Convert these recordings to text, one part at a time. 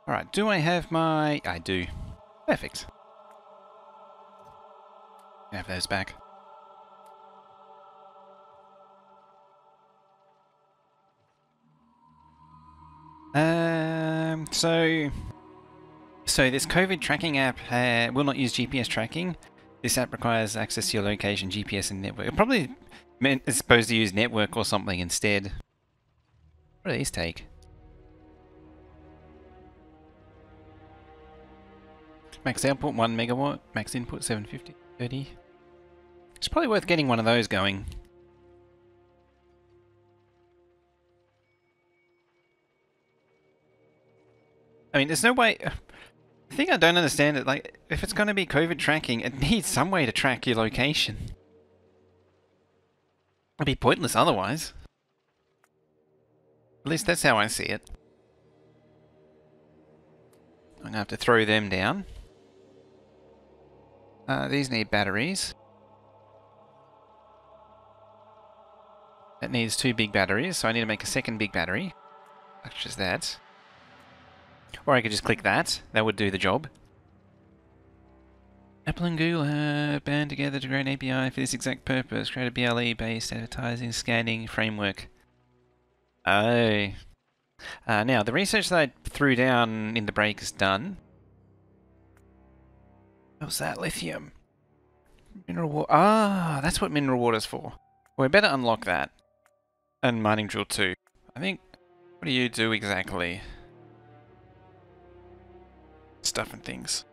Alright, do I have my... I do. Perfect. Have those back. So this COVID tracking app will not use GPS tracking. This app requires access to your location, GPS, and network. It probably it's supposed to use network or something instead. What do these take? Max output 1 megawatt, max input 750, 30. It's probably worth getting one of those going. I mean, there's no way... The thing I don't understand is, like, if it's going to be COVID tracking, it needs some way to track your location. It'd be pointless otherwise. At least that's how I see it. I'm going to have to throw them down. These need batteries. That needs 2 big batteries, so I need to make a second big battery. Such as that. Or I could just click that. That would do the job. Apple and Google have band together to create an API for this exact purpose. Create a BLE-based advertising scanning framework. Oh. Now, the research that I threw down in the break is done. What was that? Lithium. Mineral water. Ah, that's what mineral water's for. Well, we better unlock that. And mining drill 2. I think... What do you do exactly? Stuff and things.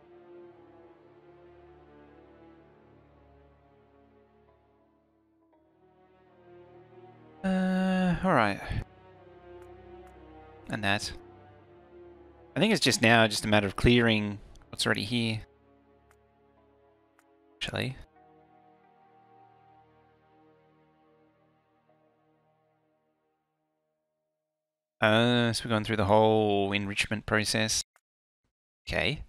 Alright. And that. I think it's just now just a matter of clearing what's already here. Actually. So we're going through the whole enrichment process. Okay.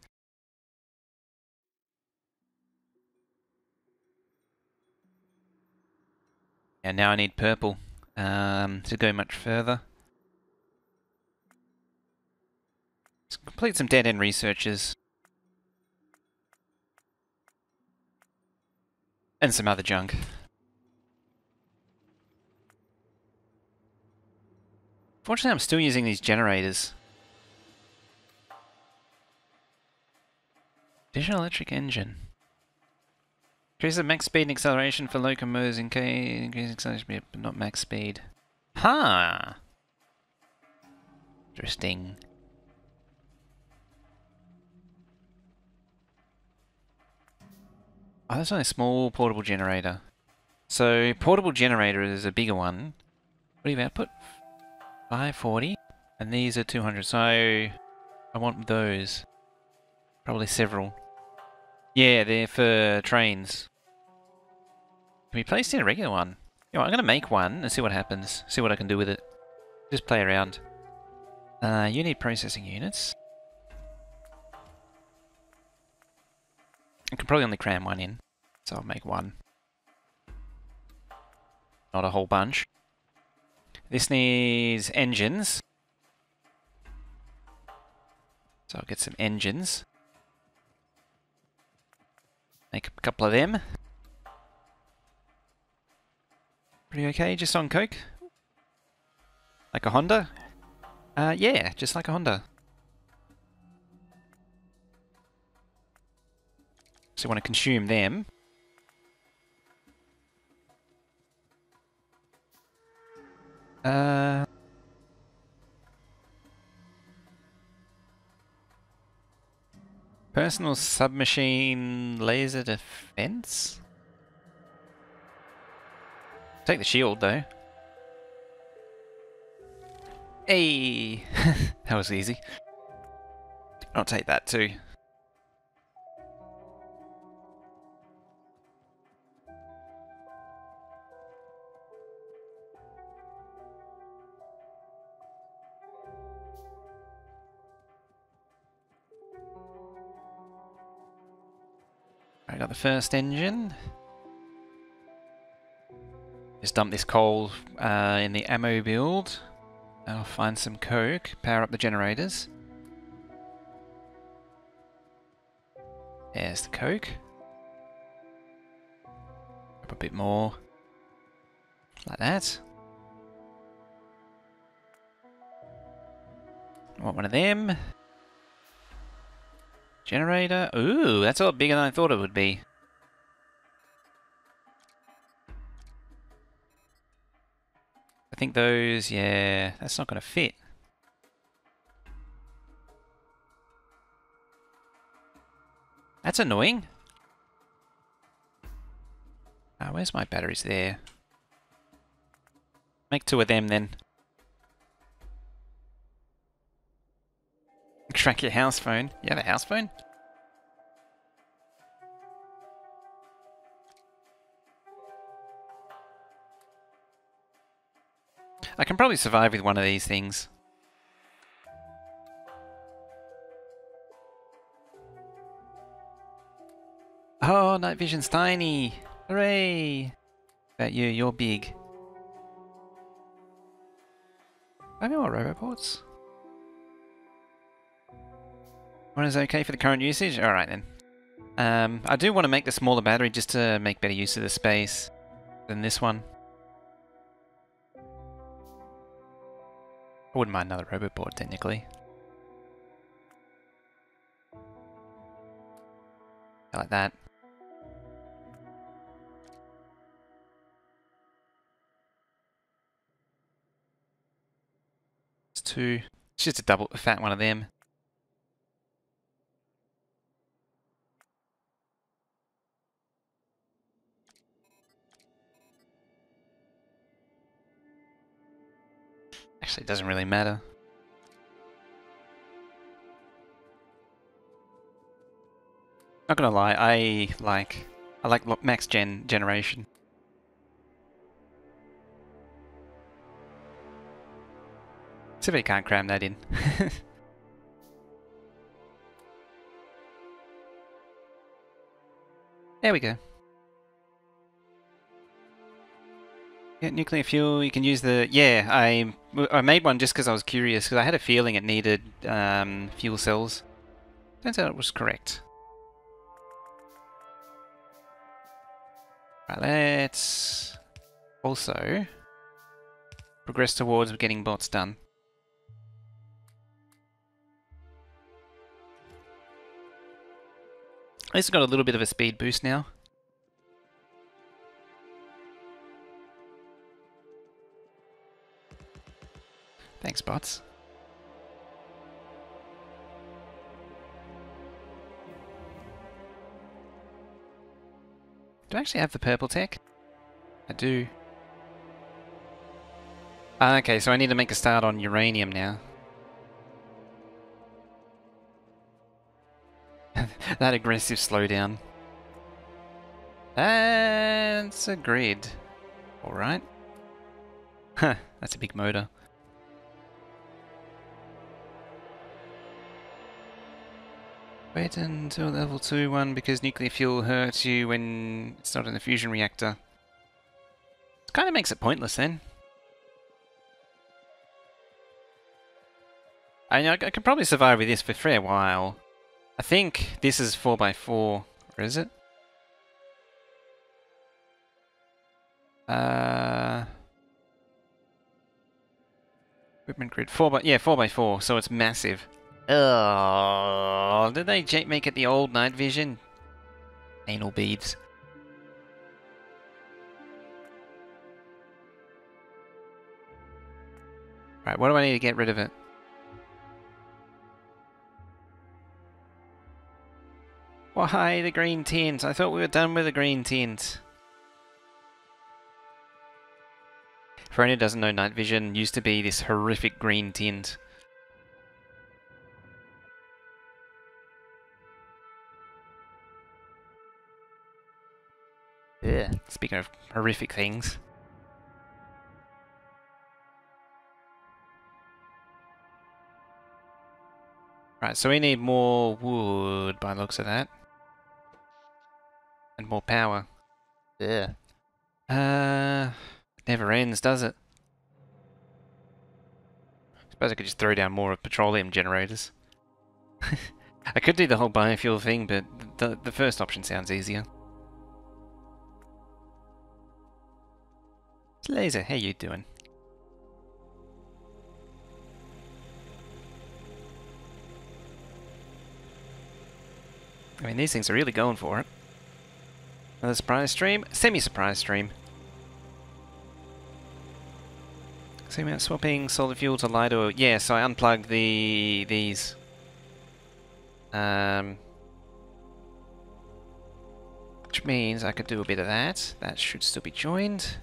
And now I need purple to go much further. Let's complete some dead-end researches. And some other junk. Fortunately, I'm still using these generators. Additional electric engine. Increase the max speed and acceleration for locomotives in case increase acceleration, but not max speed. Huh. Interesting. Oh, that's only a small portable generator. So portable generator is a bigger one. What do you have output? 540, and these are 200. So I want those. Probably several. Yeah, they're for trains. Can we place in a regular one? You know, I'm going to make one and see what happens. See what I can do with it. Just play around. You need processing units. I can probably only cram one in. So I'll make one. Not a whole bunch. This needs engines. So I'll get some engines. Make a couple of them. Pretty okay, just on coke? Like a Honda? Yeah, just like a Honda. So you want to consume them. Personal submachine laser defense? Take the shield though. Hey! That was easy. I'll take that too. I got the first engine. Just dump this coal in the ammo build. I'll find some coke, power up the generators. There's the Coke. Up a bit more. Like that. I want one of them. Generator. Ooh, that's a lot bigger than I thought it would be. I think those, yeah, that's not going to fit. That's annoying. Where's my batteries there? Make 2 of them then. Track your house phone. You have a house phone? I can probably survive with one of these things. Oh, night vision's tiny. Hooray! About you, you're big. Have any more roboports? One is okay for the current usage? Alright then. I do want to make the smaller battery just to make better use of the space than this one. I wouldn't mind another roboport technically. Like that. It's 2. It's just a fat one of them. Actually, it doesn't really matter. Not gonna lie, I like max generation. See if I can't cram that in. There we go. Yeah, nuclear fuel, you can use the... Yeah, I made one just because I was curious, because I had a feeling it needed fuel cells. Turns out it was correct. Right, let's also progress towards getting bots done. At least I've got a little bit of a speed boost now. Thanks, bots. Do I actually have the purple tech? I do. Okay, so I need to make a start on uranium now. That aggressive slowdown. That's a grid. Alright. Huh, that's a big motor. Wait until level 2-1 because nuclear fuel hurts you when it's not in the fusion reactor. It kind of makes it pointless then. I could probably survive with this for a fair while. I think this is 4x4, or is it? Equipment grid 4x4, so it's massive. Oh, did they make it the old night vision? Anal beads. Right, what do I need to get rid of it? Why the green tint? I thought we were done with the green tint. For anyone who doesn't know, night vision used to be this horrific green tint. Yeah. Speaking of horrific things. Right, so we need more wood by the looks of that. And more power. Yeah. It never ends, does it? Suppose I could just throw down more of petroleum generators. I could do the whole biofuel thing, but the first option sounds easier. Laser, how you doing? I mean, these things are really going for it. Another surprise stream? Semi-surprise stream. So we're swapping solid fuel to light oil. Yeah, so I unplugged these. Which means I could do a bit of that. That should still be joined.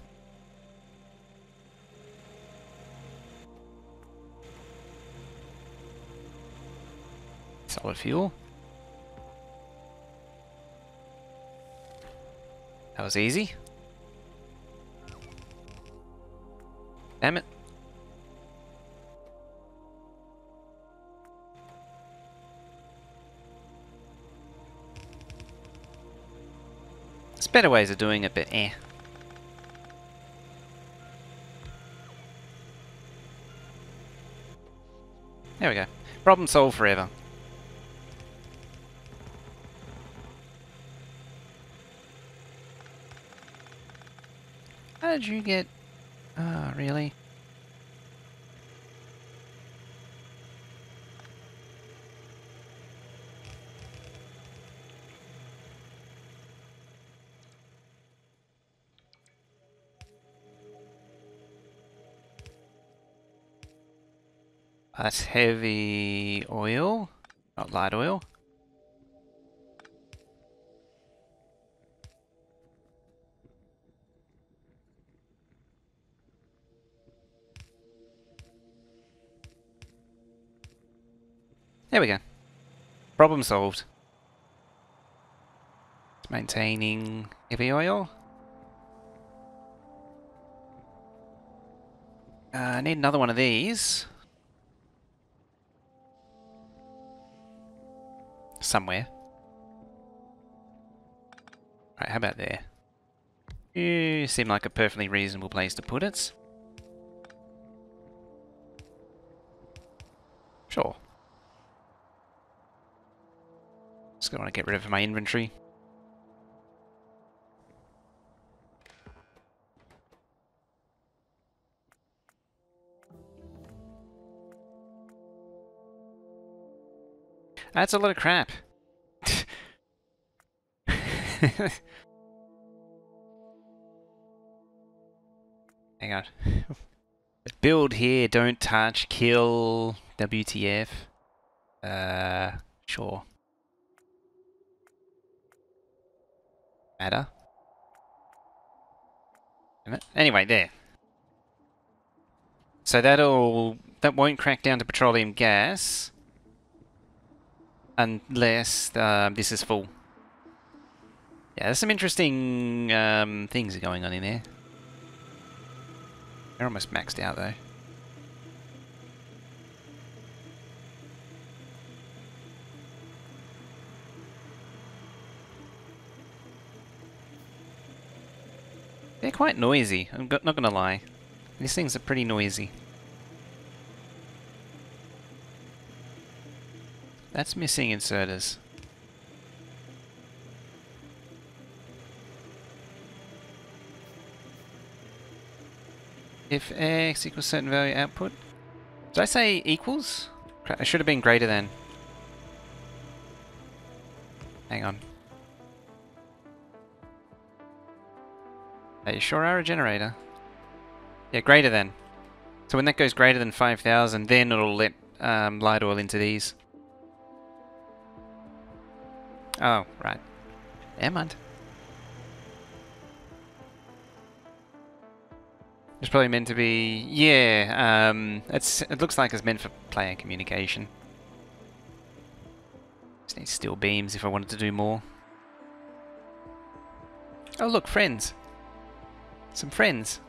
Solid fuel. That was easy. Damn it. There's better ways of doing it, but eh. There we go. Problem solved forever. How did you get... Ah, really? That's heavy oil, not light oil. There we go. Problem solved. Maintaining heavy oil. I need another one of these. Somewhere. Right, how about there? You seem like a perfectly reasonable place to put it. Sure. Just gonna want to get rid of my inventory. That's a lot of crap. Hang on. Build here, don't touch, kill, WTF. Sure. Matter. Anyway, there. So that won't crack down to petroleum gas unless this is full. Yeah, there's some interesting things going on in there. They're almost maxed out though. They're quite noisy, I'm not gonna lie. These things are pretty noisy. That's missing inserters. If x equals certain value output. Did I say equals? It should have been greater than. Hang on. Are you sure are a generator? Yeah, greater than. So when that goes greater than 5,000, then it'll let light oil into these. Oh, right. Never mind. It's probably meant to be... Yeah, it looks like it's meant for player communication. Just need steel beams if I wanted to do more. Oh look, friends. Some friends.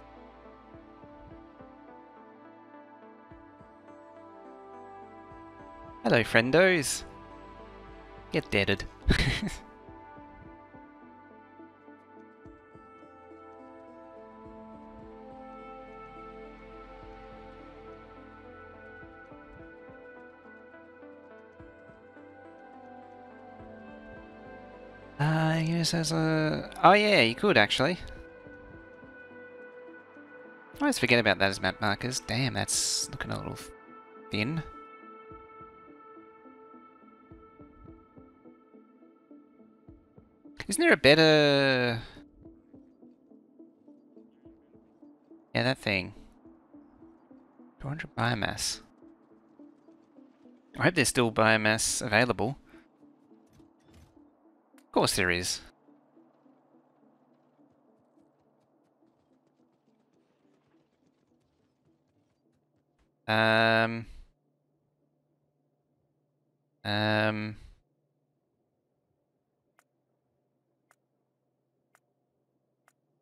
Hello, friendos. Get deaded. Use as a... Oh yeah, you could actually. I always forget about that as map markers. Damn, that's looking a little thin. Isn't there a better... Yeah, that thing. 200 biomass. I hope there's still biomass available. Of course there is. Um...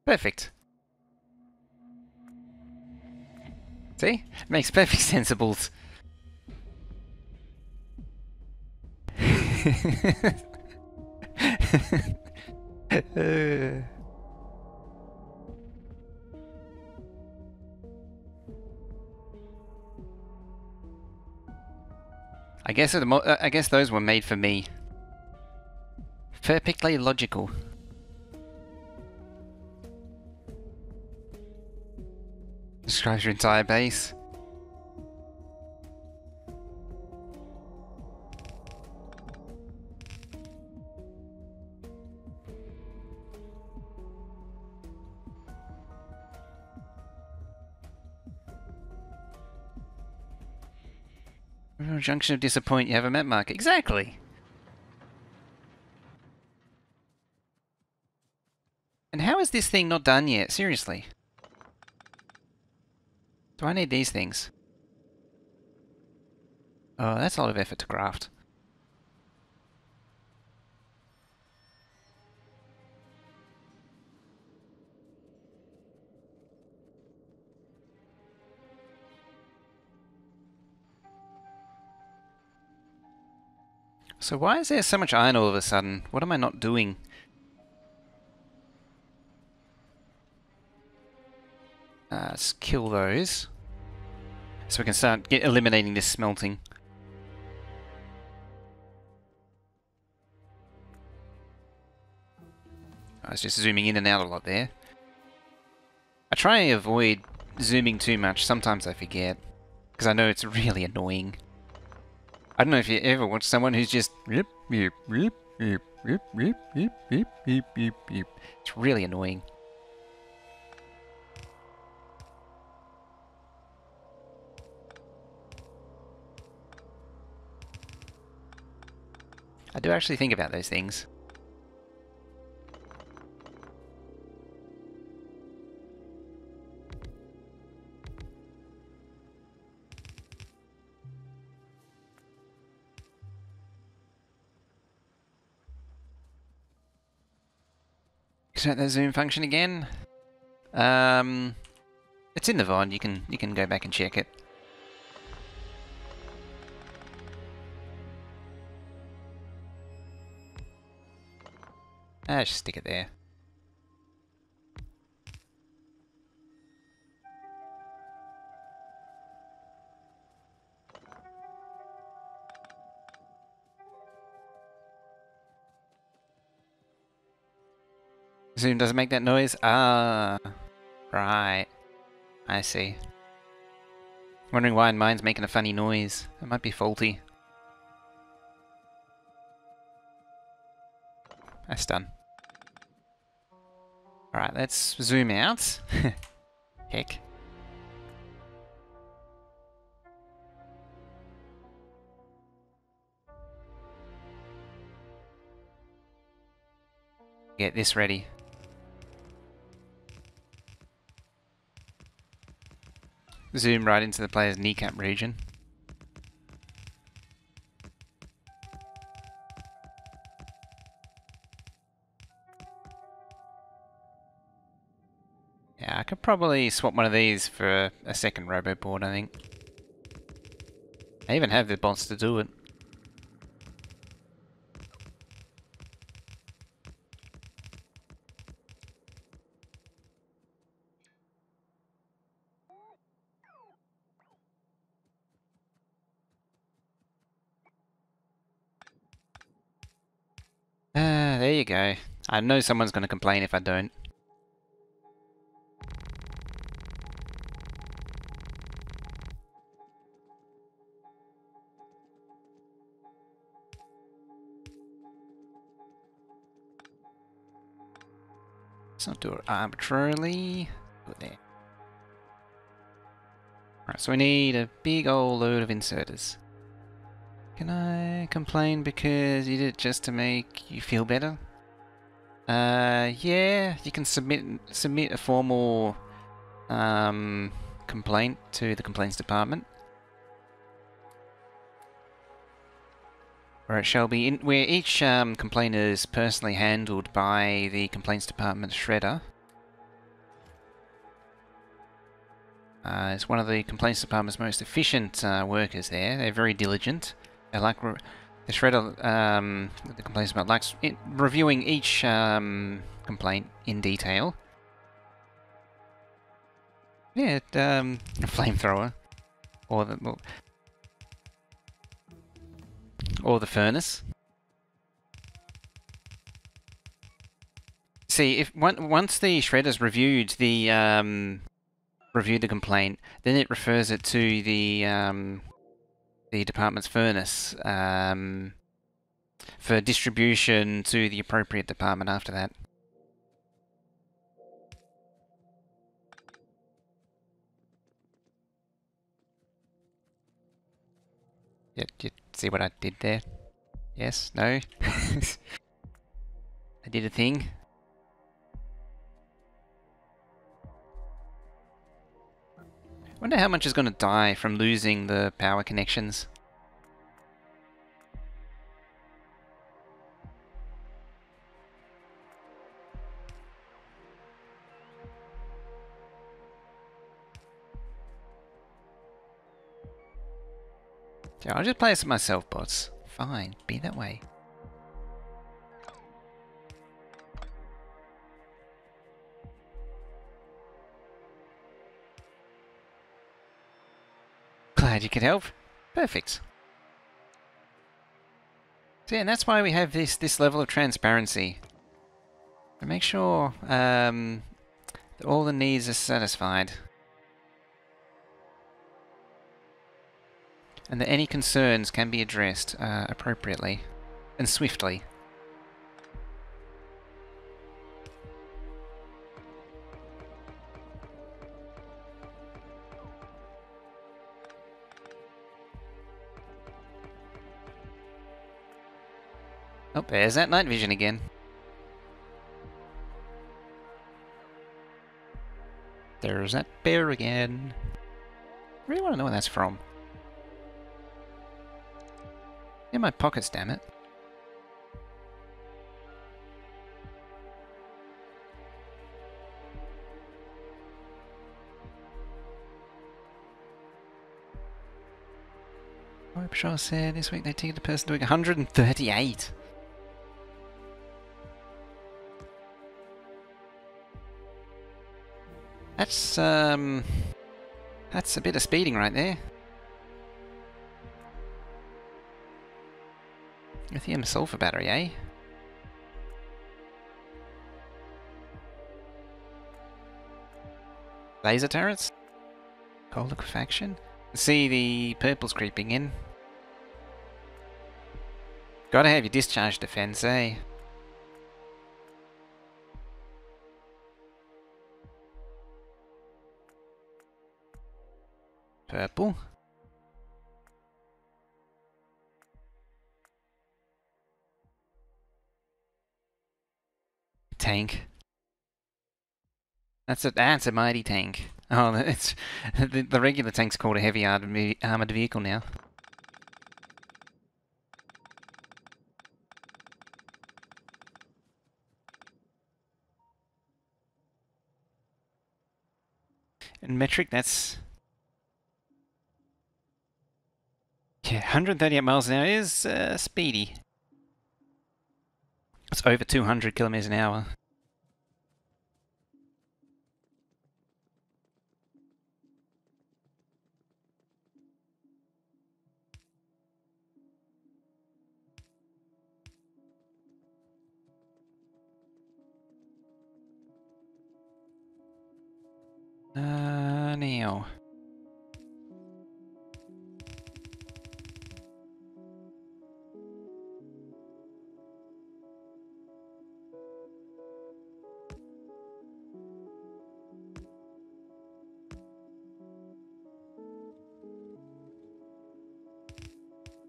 Perfect. See? Makes perfect sensibles. I guess those were made for me. Perfectly logical. Describes your entire base. Junction of disappoint, you have a map mark. Exactly! And how is this thing not done yet? Seriously. Do I need these things? Oh, that's a lot of effort to craft. So why is there so much iron all of a sudden? What am I not doing? Let's kill those. So we can start eliminating this smelting. I was just zooming in and out a lot there. I try and avoid zooming too much. Sometimes I forget. Because I know it's really annoying. I don't know if you ever watch someone who's just... It's really annoying. I do actually think about those things. Turn that zoom function again. It's in the VOD. You can go back and check it. Just stick it there. Zoom doesn't make that noise? Ah, right. I see. Wondering why mine's making a funny noise. It might be faulty. That's done. Alright, let's zoom out. Heck. Get this ready. Zoom right into the player's kneecap region. Yeah, I could probably swap one of these for a second roboboard, I think. I even have the bots to do it. there you go. I know someone's going to complain if I don't. Let's not do it arbitrarily. Put it there. Alright, so we need a big old load of inserters. Can I complain because you did it just to make you feel better? Yeah, you can submit a formal complaint to the complaints department, where it shall be where each complaint is personally handled by the complaints department shredder. It's one of the complaints department's most efficient workers there. They're very diligent. They like the shredder. The complaints department likes reviewing each complaint in detail. Yeah, a flamethrower, or the furnace. See, if once the shredder's reviewed the complaint, then it refers it to the department's furnace for distribution to the appropriate department after that. You see what I did there? Yes? No? I did a thing. Wonder how much is going to die from losing the power connections. Yeah, I'll just play this myself, bots. Fine, be that way. Glad you could help. Perfect. So yeah, and that's why we have this level of transparency. To make sure that all the needs are satisfied. And that any concerns can be addressed appropriately and swiftly. Oh, there's that night vision again. There's that bear again. I really want to know where that's from. In my pockets, damn it. Hope Shaw said this week they ticketed a person doing 138. That's a bit of speeding right there. Lithium sulfur battery, eh? Laser turrets? Coal liquefaction? See the purple's creeping in. Gotta have your discharge defense, eh? Purple. Tank. That's a mighty tank. Oh, it's the regular tank's called a heavy armored vehicle now. In metric, that's... Yeah, 138 miles an hour is speedy. It's over 200 kilometers an hour. now?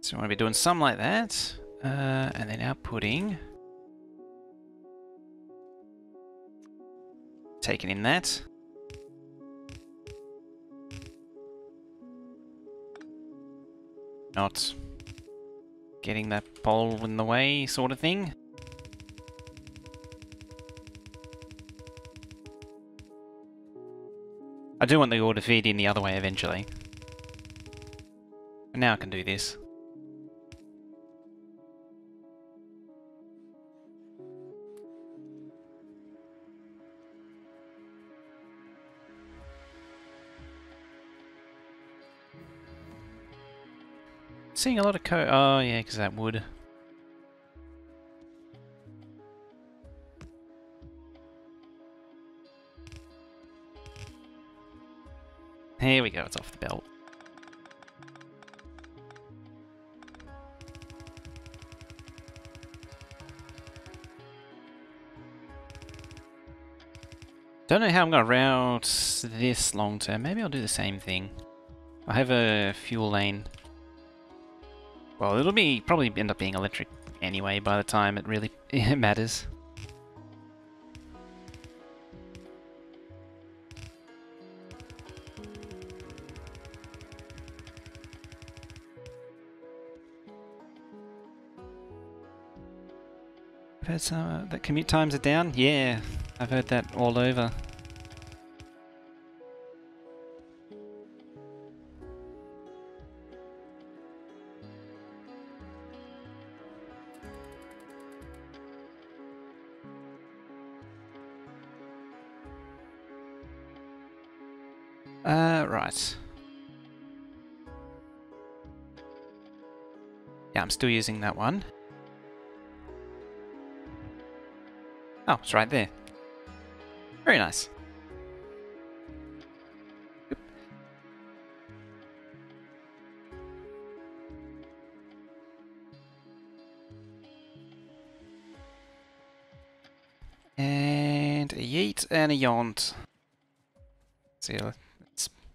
So we want to be doing something like that, and then outputting, taking in that. Not getting that pole in the way, sort of thing. I do want the ore to feed in the other way eventually. But now I can do this. Seeing a lot of code. Oh yeah, because that wood. Here we go, it's off the belt. Don't know how I'm going to route this long term. Maybe I'll do the same thing. I have a fuel lane. Well, it'll be probably end up being electric anyway by the time it really matters. I've heard some that commute times are down. Yeah, I've heard that all over. Right. Yeah, I'm still using that one. Oh, it's right there. Very nice. And a yeet and a yont. See,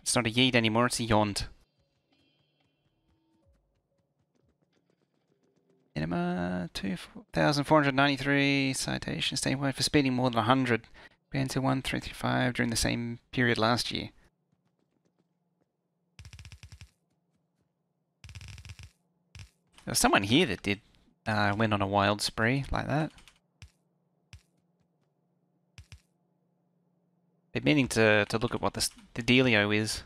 it's not a yeet anymore, it's a yont. Minima 2,493 citations statewide for speeding more than 100. Banned to 1,335 during the same period last year. There was someone here that did went on a wild spree like that. Been meaning to look at what the dealio is.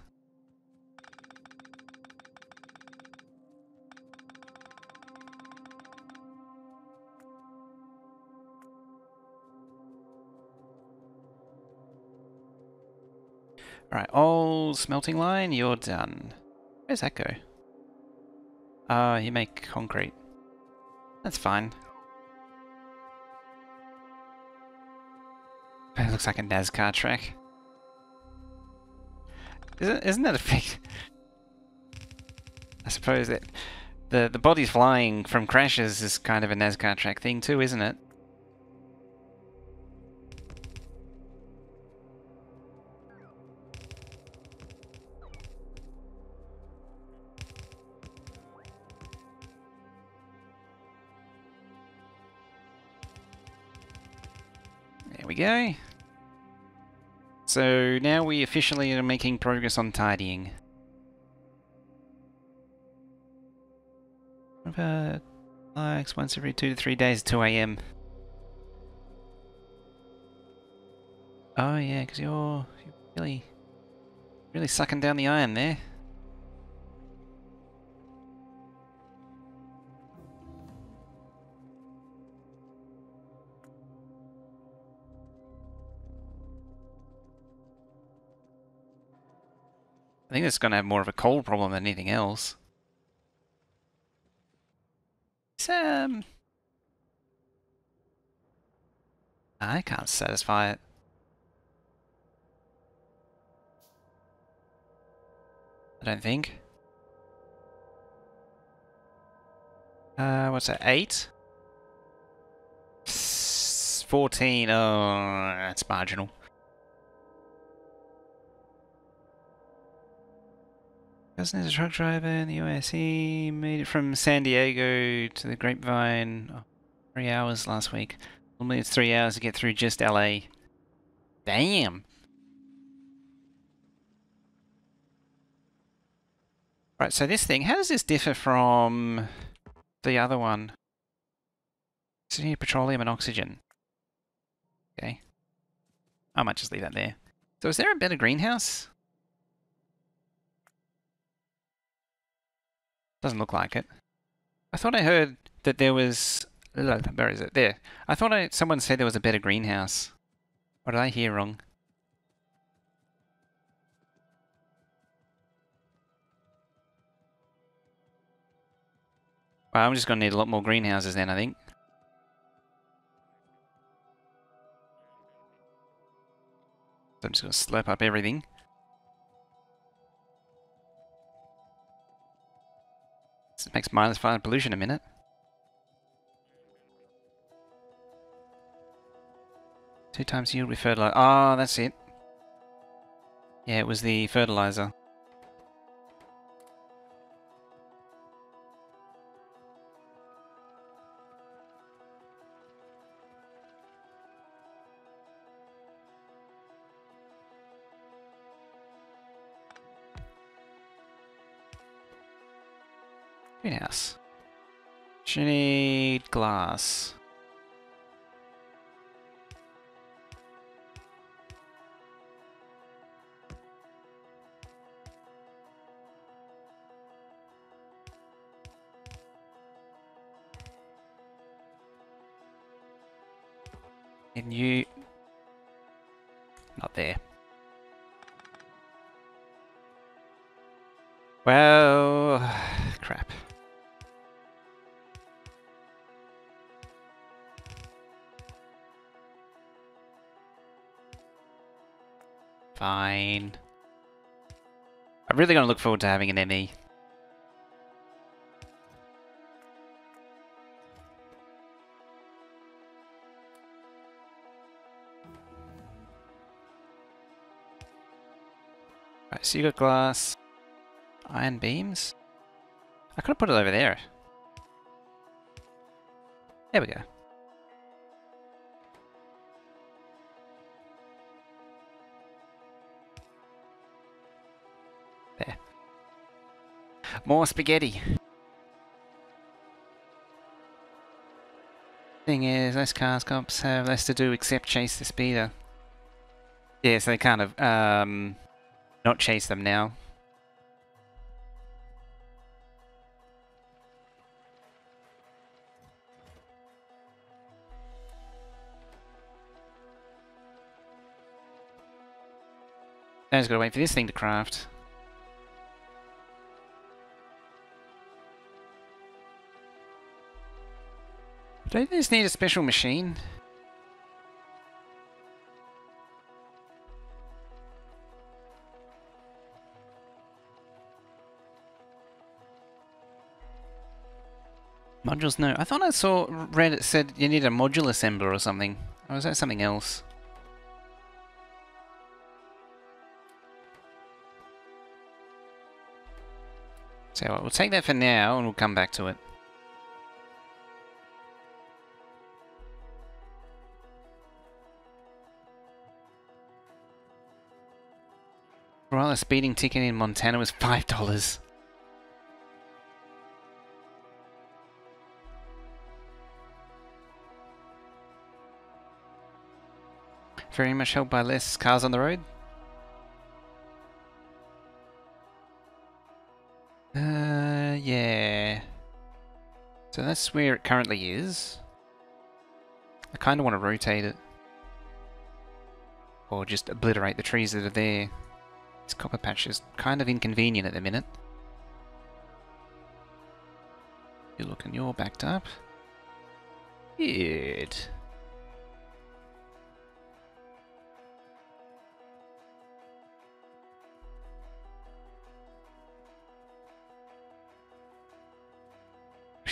Alright, old smelting line, you're done. Where's that go? You make concrete. That's fine. It looks like a NASCAR track. Isn't that a fake? I suppose that the bodies flying from crashes is kind of a NASCAR track thing too, isn't it? There we go. So now we officially are making progress on tidying. What about likes once every 2 to 3 days, 2 AM? Oh yeah, because you're really sucking down the iron there. I think it's going to have more of a coal problem than anything else. I can't satisfy it. I don't think. What's that? 8? 14. Oh, that's marginal. Cousin is a truck driver in the US. He made it from San Diego to the Grapevine. Oh, 3 hours last week. Normally it's 3 hours to get through just LA. Damn. Right, so this thing, how does this differ from the other one? So here, petroleum and oxygen. Okay. I might just leave that there. So is there a better greenhouse? Doesn't look like it. I thought I heard that there was... Where is it? There. I thought someone said there was a better greenhouse. Or did I hear wrong? Well, I'm just going to need a lot more greenhouses then, I think. So I'm just going to slurp up everything. This makes -5 pollution a minute. Two times yield with fertilizer. Oh, that's it. Yeah, it was the fertilizer. Greenhouse. You need glass. And you... Not there. Well... crap. Fine. I'm really going to look forward to having an ME. Right, so you got glass. Iron beams? I could have put it over there. There we go. There. More spaghetti. Thing is, those cars cops have less to do except chase the speeder. Yeah, so they kind of, not chase them now. Now just gotta wait for this thing to craft. Don't they just need a special machine? Modules, no. I thought I read it said you need a module assembler or something. Or was that something else? So we'll take that for now and we'll come back to it. Well, a speeding ticket in Montana was $5. Very much helped by less cars on the road. Yeah. So that's where it currently is. I kind of want to rotate it. Or just obliterate the trees that are there. This copper patch is kind of inconvenient at the minute. You're backed up. Good.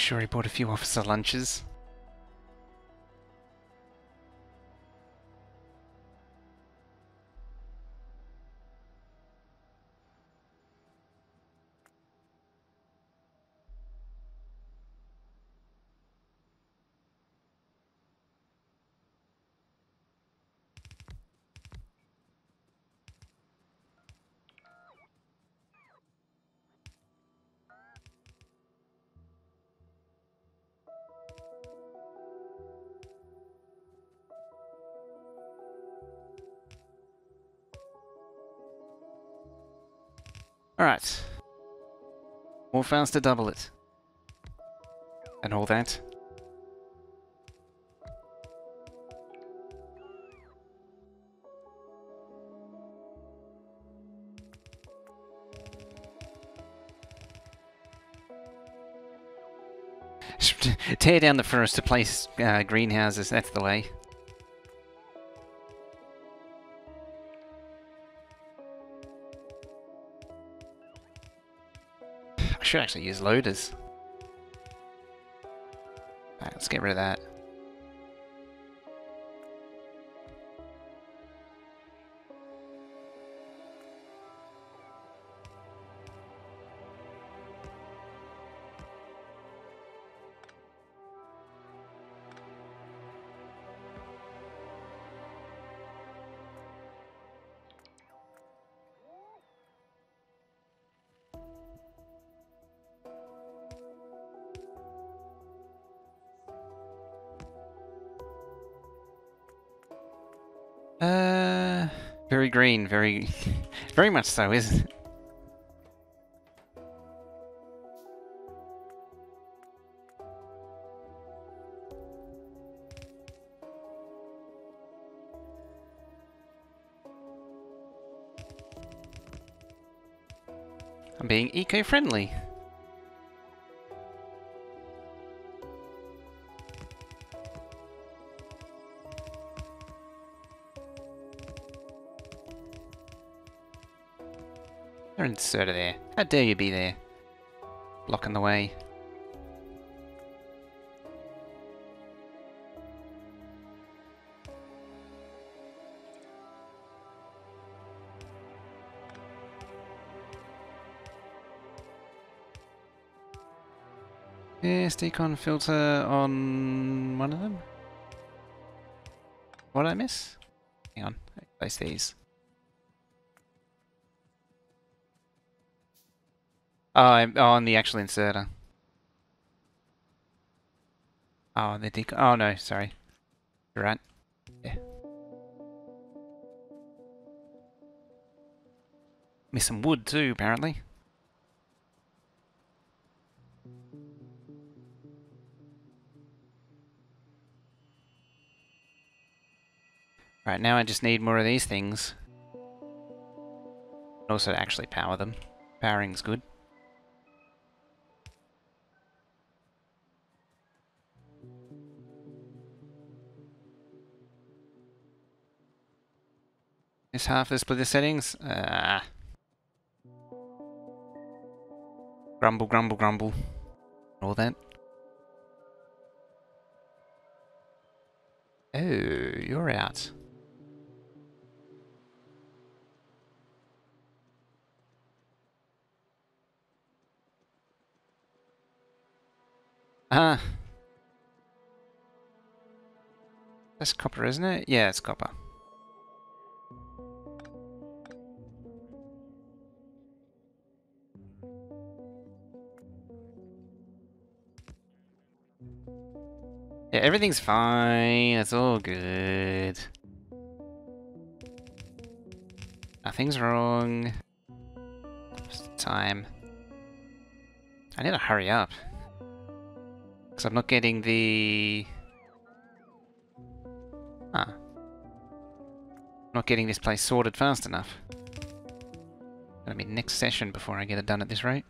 sure he bought a few officer lunches. Alright. More fast to double it. And all that. Tear down the forest to place greenhouses, that's the way. I should actually use loaders. Alright, let's get rid of that. Very green, very, very much so, isn't it? I'm being eco-friendly. You're inserted there. How dare you be there? Blocking the way. Yes, decon filter on one of them. What did I miss? Hang on, place these. Oh, on the actual inserter. Oh, the decon. Oh no, sorry. You're right. Yeah. Missed some wood too, apparently. Right, now I just need more of these things. Also to actually power them. Powering's good. Is half the splitter settings? Grumble, grumble, grumble. All that. Oh, you're out. Ah. That's copper, isn't it? Yeah, it's copper. Yeah, everything's fine. It's all good. Nothing's wrong. Just time. I need to hurry up. Because I'm not getting the... Ah. Not getting this place sorted fast enough. Gonna be next session before I get it done at this rate.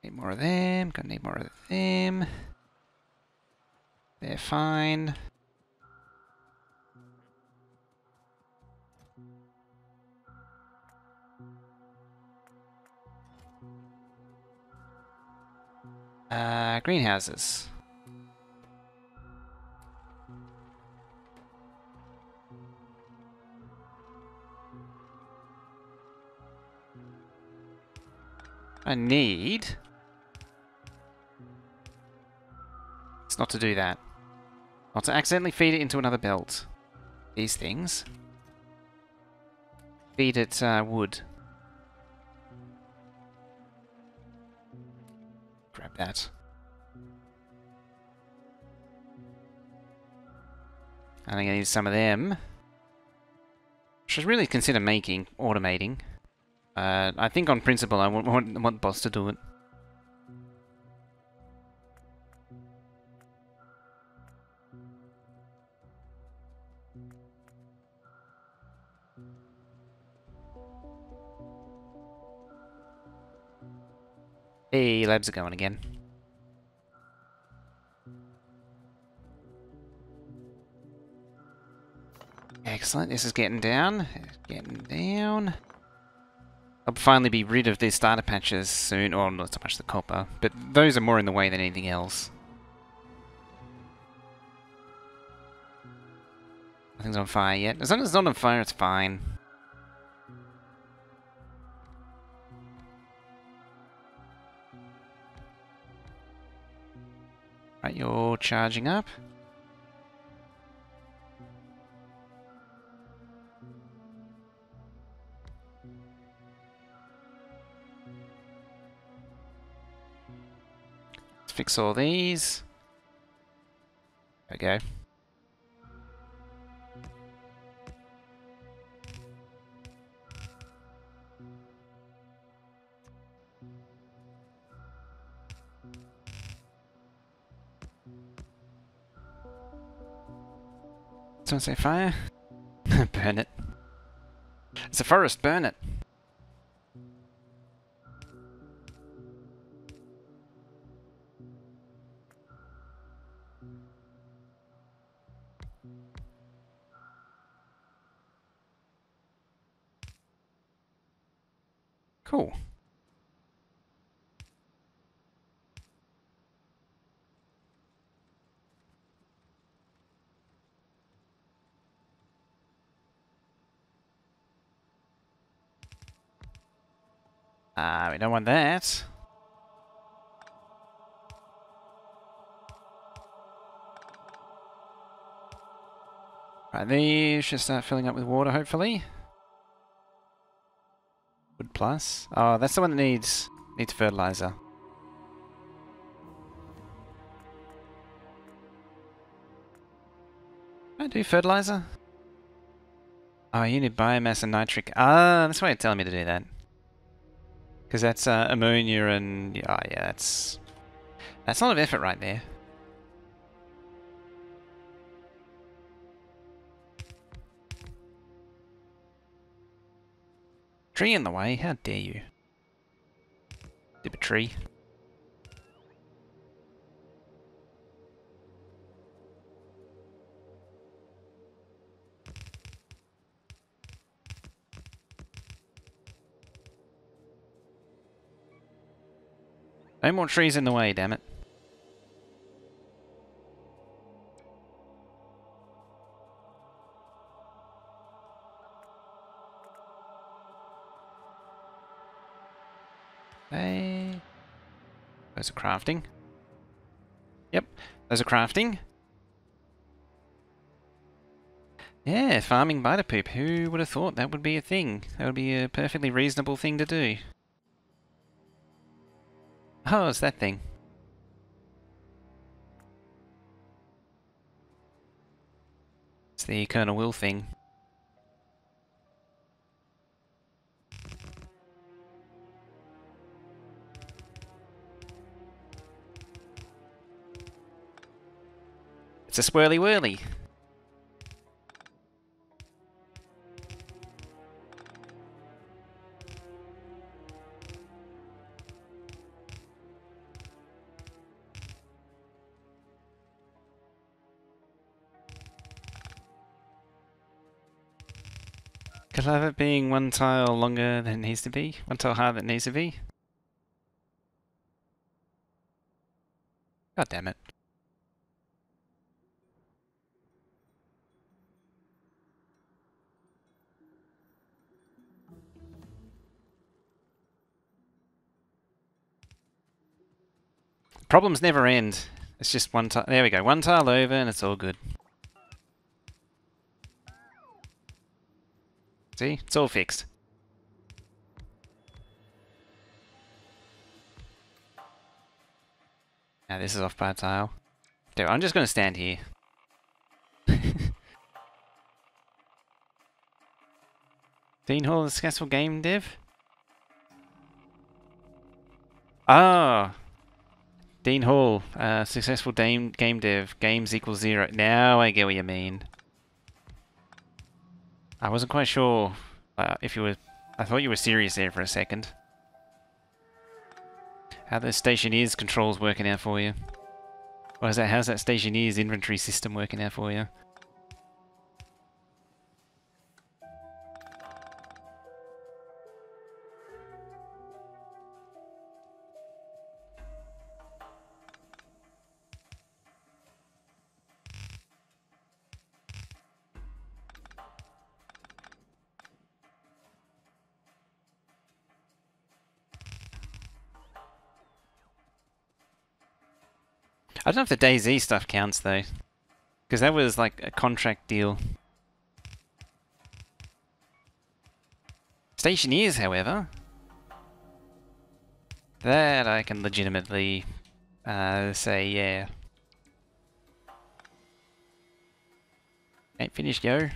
Need more of them. Gonna need more of them. They're fine. Greenhouses. I need... It's not to do that. Not to accidentally feed it into another belt. These things. Feed it wood. Grab that. I think I need some of them. Should really consider automating. I think on principle I want boss to do it. Hey, labs are going again. Excellent, this is getting down. Getting down. I'll finally be rid of these starter patches soon. Or not so much the copper, but those are more in the way than anything else. Nothing's on fire yet. As long as it's not on fire, it's fine. Right, you're charging up. Let's fix all these. There we go. Someone say fire? Burn it. It's a forest, burn it. Cool. We don't want that. Right, these should start filling up with water, hopefully. Wood plus. Oh, that's the one that needs fertilizer. Can I do fertilizer? Oh, you need biomass and nitric. Ah, that's why you're telling me to do that. Because that's ammonia and... Oh, yeah, that's a lot of effort right there. Tree in the way, how dare you. Stupid tree. No more trees in the way, damn it. Hey. Those are crafting. Yep, those are crafting. Yeah, farming biter poop. Who would have thought that would be a thing? That would be a perfectly reasonable thing to do. Oh, it's that thing. It's the Colonel Will thing. It's a swirly whirly. Could I have it being one tile longer than it needs to be? One tile higher than it needs to be? God damn it. Problems never end. It's just one tile. There we go. One tile over and it's all good. See? It's all fixed. Now this is off by a tile. Dude, I'm just going to stand here. Dean Hall, successful game dev? Oh! Dean Hall, successful game dev, games equals 0. Now I get what you mean. I wasn't quite sure if you were... I thought you were serious there for a second. How the Stationeer's controls working out for you? How's that Stationeer's inventory system working out for you? I don't know if the DayZ stuff counts though, because that was like a contract deal. Stationeers, however, that I can legitimately say, yeah. Ain't finished, yo.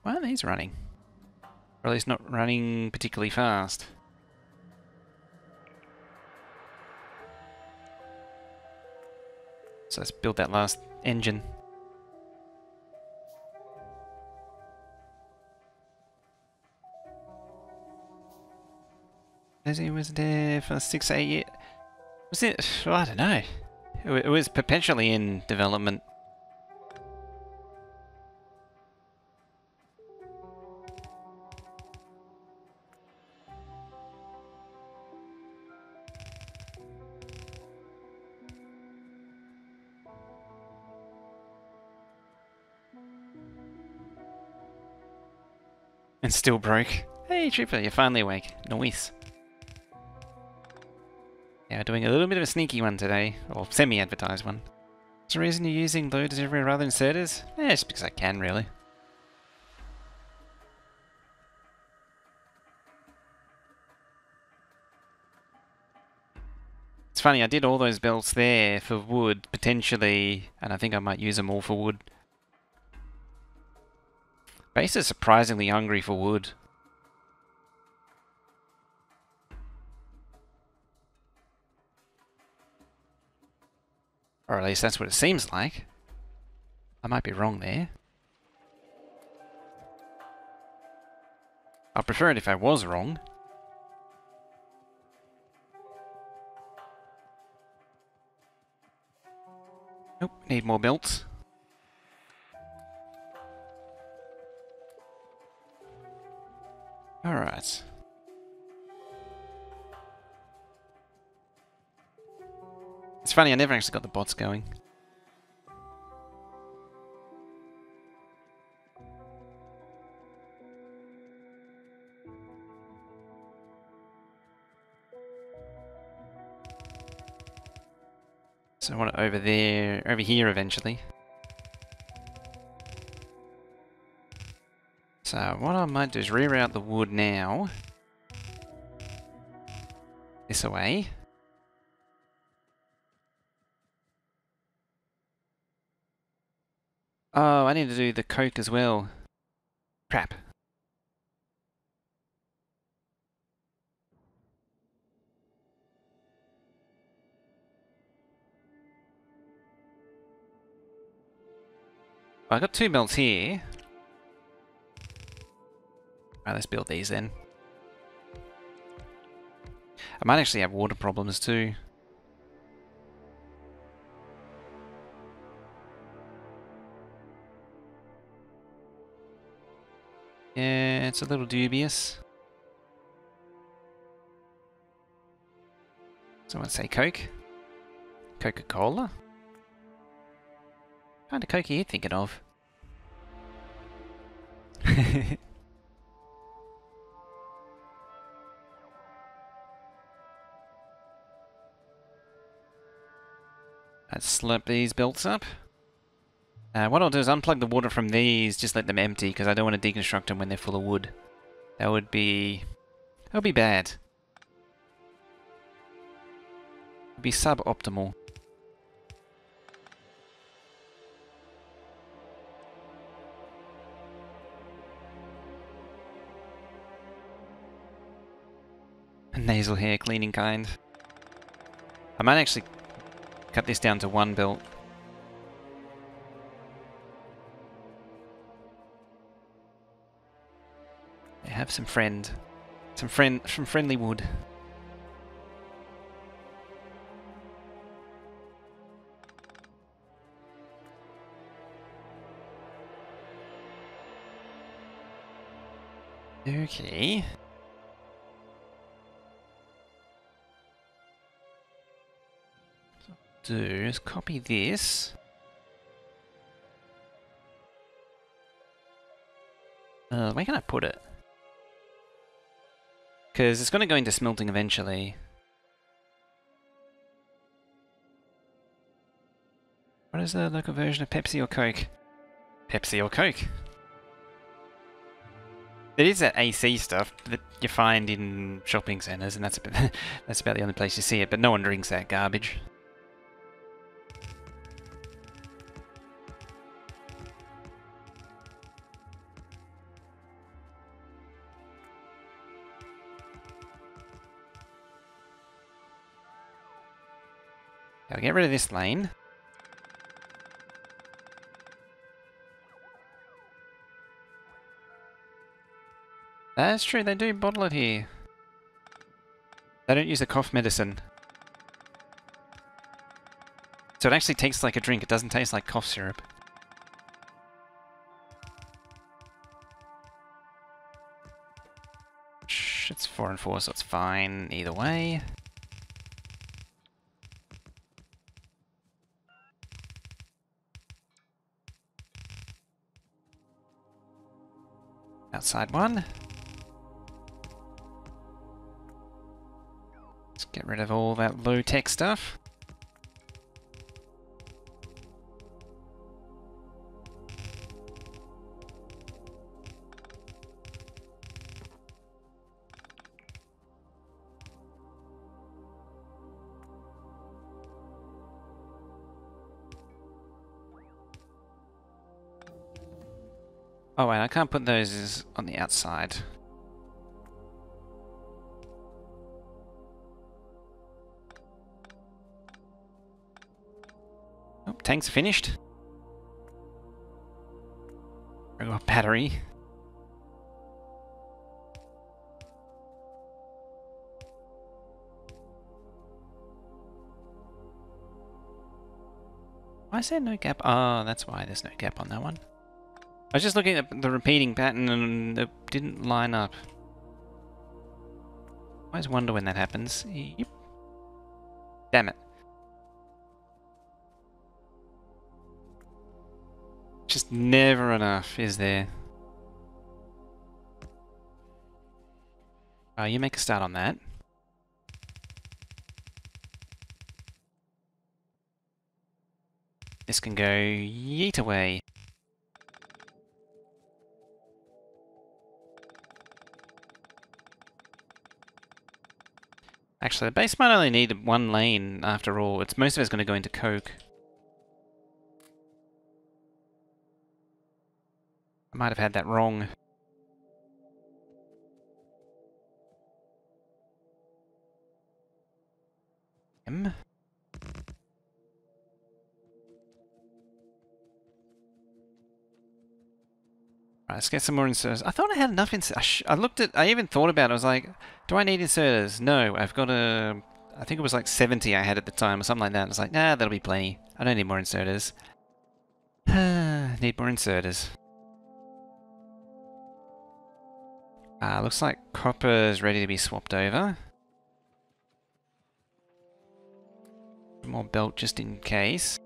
Why aren't these running? Or at least not running particularly fast. So let's build that last engine. He was there for 6-8 years. Was it? Well, I don't know. It was perpetually in development. And still broke. Hey, Tripper, you're finally awake. Nice. Yeah, we're doing a little bit of a sneaky one today. Or semi-advertised one. Is there a reason you're using loaders everywhere rather than inserters? Eh, just because I can, really. It's funny, I did all those belts there for wood, potentially, and I think I might use them all for wood. Base is surprisingly hungry for wood. Or at least that's what it seems like. I might be wrong there. I'd prefer it if I was wrong. Nope, need more belts. Alright. It's funny, I never actually got the bots going. So I want it over there, over here eventually. So what I might do is reroute the wood now. This away. Oh, I need to do the coke as well. Crap. Well, I got 2 belts here. Alright, let's build these then. I might actually have water problems too. Yeah, it's a little dubious. Someone say Coke? Coca-Cola? What kind of Coke are you thinking of? Let's slurp these belts up. What I'll do is unplug the water from these, just let them empty, because I don't want to deconstruct them when they're full of wood. That would be bad. It would be suboptimal. A nasal hair cleaning kind. I might actually cut this down to one belt. Have some friendly wood. Okay. Do is copy this. Where can I put it? Because it's going to go into smelting eventually. What is the local version of Pepsi or Coke? Pepsi or Coke. It is that AC stuff that you find in shopping centres, and that's about the only place you see it, but no one drinks that garbage. Gotta get rid of this lane. That's true, they do bottle it here. They don't use the cough medicine. So it actually tastes like a drink, it doesn't taste like cough syrup. Shh, it's 4 and 4, so it's fine either way. Outside one. Let's get rid of all that low-tech stuff. Oh wait, I can't put those on the outside. Oh, tank's finished. I got a battery. Why is there no gap? Oh, that's why there's no gap on that one. I was just looking at the repeating pattern and it didn't line up. I always wonder when that happens. Yep. Damn it. Just never enough, is there? Oh, you make a start on that. This can go yeet away. Actually, the base might only need one lane after all. It's most of it's going to go into Coke. I might have had that wrong. M. Right, let's get some more inserters. I thought I had enough inserters. I even thought about it. I was like, do I need inserters? No, I've got I think it was like 70 I had at the time or something like that. I was like, nah, that'll be plenty. I don't need more inserters. Need more inserters. Looks like copper is ready to be swapped over. More belt just in case.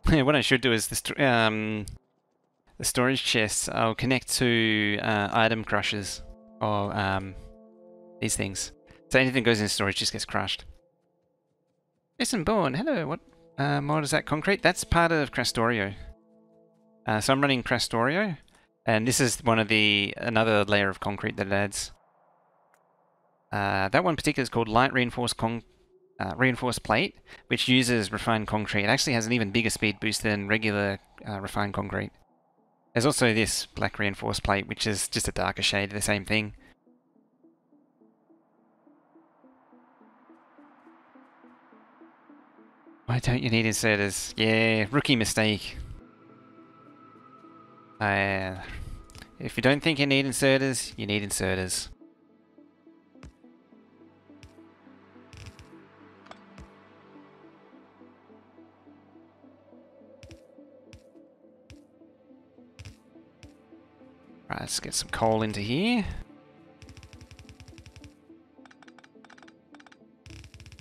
What I should do is the storage chests. I'll connect to item crushers or these things. So anything that goes in storage just gets crushed. Jason Bourne, hello. What mod is that? Concrete? That's part of Krastorio. So I'm running Krastorio, and this is another layer of concrete that it adds. That one particular is called light reinforced plate, which uses refined concrete. It actually has an even bigger speed boost than regular refined concrete. There's also this black reinforced plate, which is just a darker shade of the same thing. Why don't you need inserters? Yeah, rookie mistake. If you don't think you need inserters, you need inserters. Right, let's get some coal into here.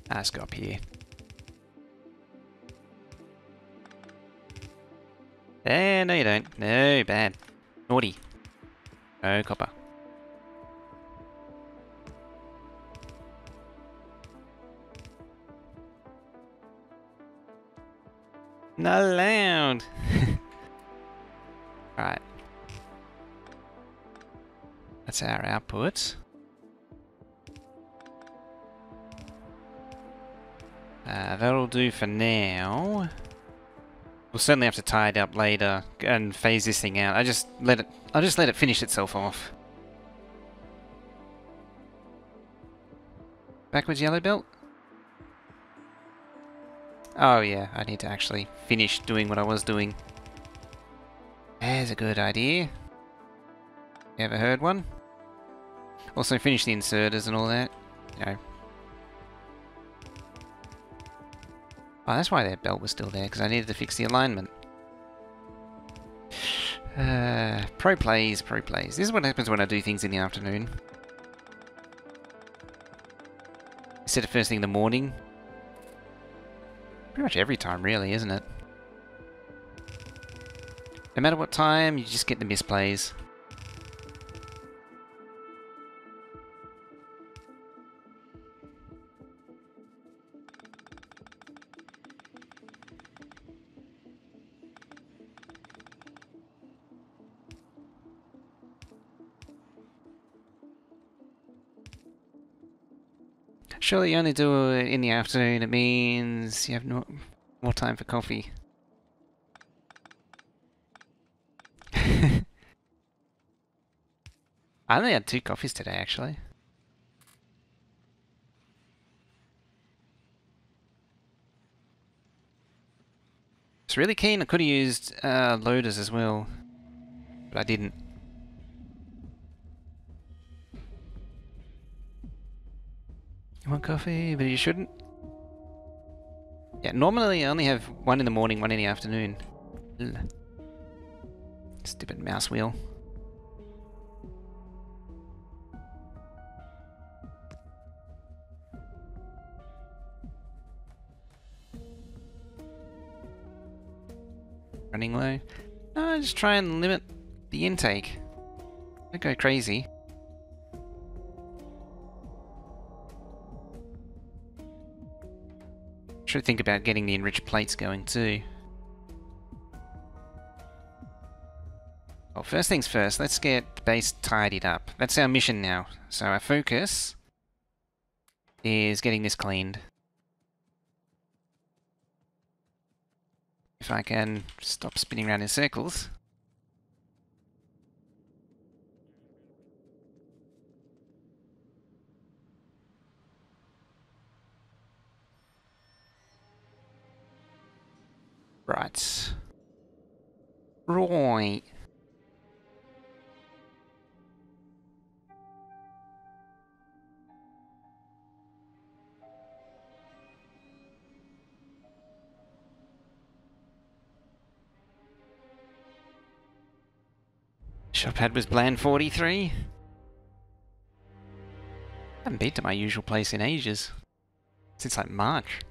Let's go up here. No you don't. No, bad. Naughty. No copper. Not allowed. Right. That's our output. That'll do for now. We'll certainly have to tie it up later and phase this thing out. I'll just let it finish itself off. Backwards yellow belt? Oh yeah, I need to actually finish doing what I was doing. There's a good idea. You ever heard one? Also finish the inserters and all that. You know. Oh, that's why that belt was still there, because I needed to fix the alignment. Pro plays. This is what happens when I do things in the afternoon. Instead of first thing in the morning. Pretty much every time, really, isn't it? No matter what time, you just get the misplays. Surely you only do it in the afternoon, it means you have more time for coffee. I only had 2 coffees today, actually. It's really keen. I could have used loaders as well, but I didn't. You want coffee, but you shouldn't? Yeah, normally I only have 1 in the morning, 1 in the afternoon. Ugh. Stupid mouse wheel. Running low. No, just try and limit the intake. Don't go crazy. Should think about getting the enriched plates going too. Well, first things first, let's get the base tidied up. That's our mission now. So our focus is getting this cleaned. If I can stop spinning around in circles. Right. Right. Shop had was bland 43. Haven't been to my usual place in ages. Since like March.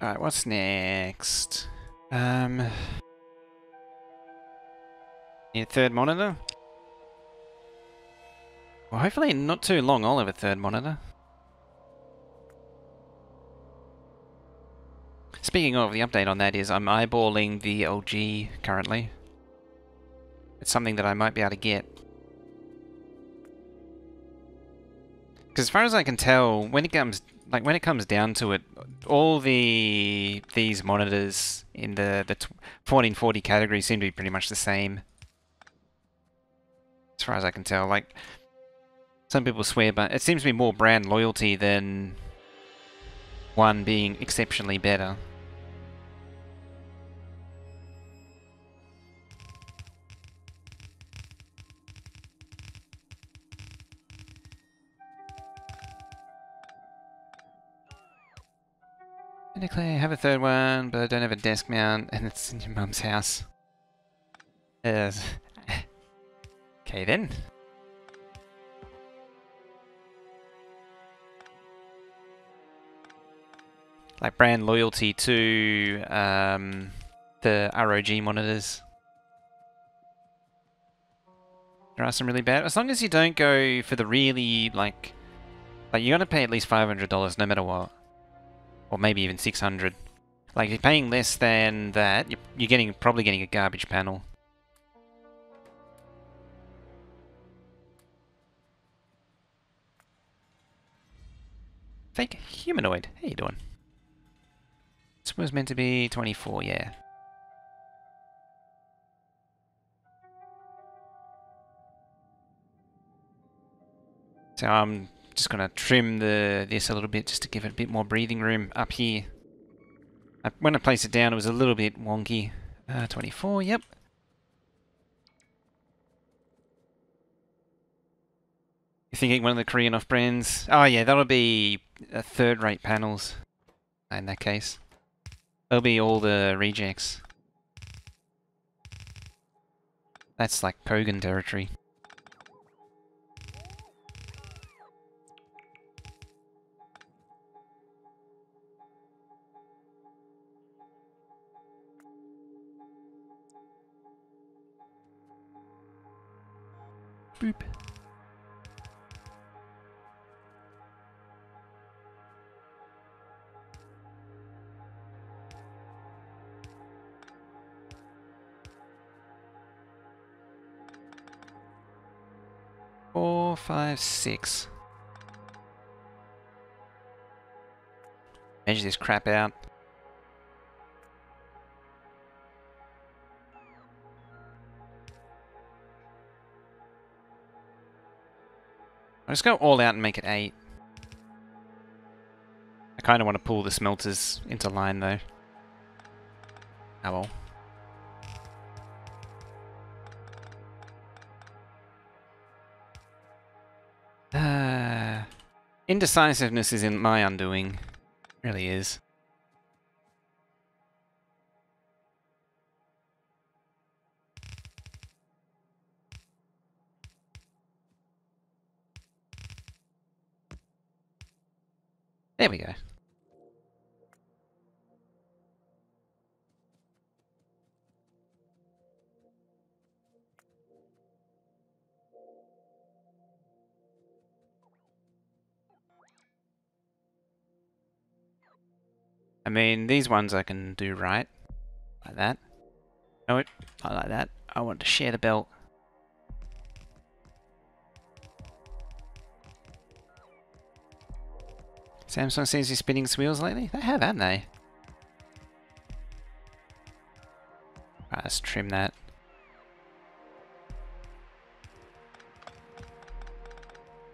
Alright, what's next? Need a third monitor? Well, hopefully not too long I'll have a third monitor. Speaking of, the update on that is I'm eyeballing the LG currently. It's something that I might be able to get. Because as far as I can tell, when it comes down to it, all these monitors in the 1440 category seem to be pretty much the same. As far as I can tell, like some people swear, but it seems to be more brand loyalty than one being exceptionally better. I declare I have a third one, but I don't have a desk mount, and it's in your mum's house. Okay then. Like brand loyalty to the ROG monitors. There are some really bad. As long as you don't go for the really like you're gonna pay at least $500 no matter what. Or maybe even 600. Like if you're paying less than that, you're probably getting a garbage panel. Fake humanoid. How you doing? This was meant to be 24, yeah. So I'm just gonna trim this a little bit just to give it a bit more breathing room up here. When I placed it down, it was a little bit wonky. 24, yep. You're thinking one of the Korean off-brands? Oh yeah, that'll be third-rate panels in that case. That'll be all the rejects. That's like Kogan territory. Boop. Four, 5, 6. Measure this crap out. I'll just go all out and make it 8. I kind of want to pull the smelters into line though. Oh well. Indecisiveness is in my undoing. It really is. There we go. I mean, these ones I can do right. Like that. No, not like that. I want to share the belt. Samsung seems to be spinning its wheels lately. They have, haven't they? Right, let's trim that.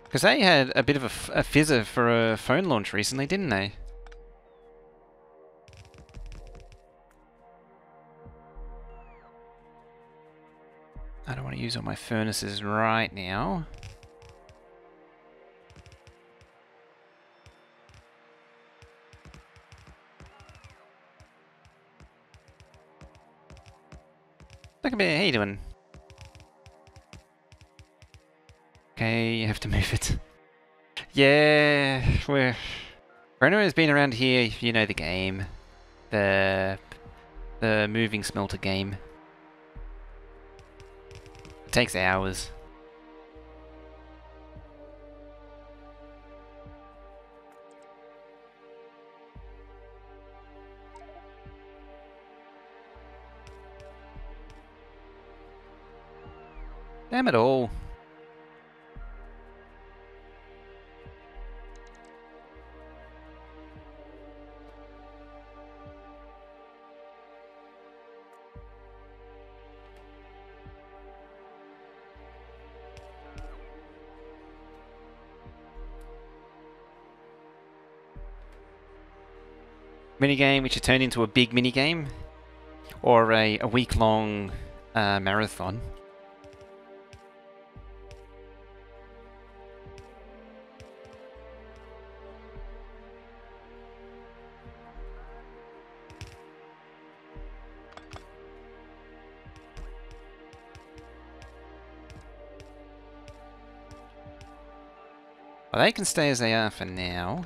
Because they had a bit of a fizzer for a phone launch recently, didn't they? I don't want to use all my furnaces right now. Look a bit. How you doing? Okay, you have to move it. Yeah, we're... For anyone who's been around here, you know the game. The moving smelter game. It takes hours. Damn it all. Minigame which you turn into a big minigame, or a week-long marathon. Well, they can stay as they are for now.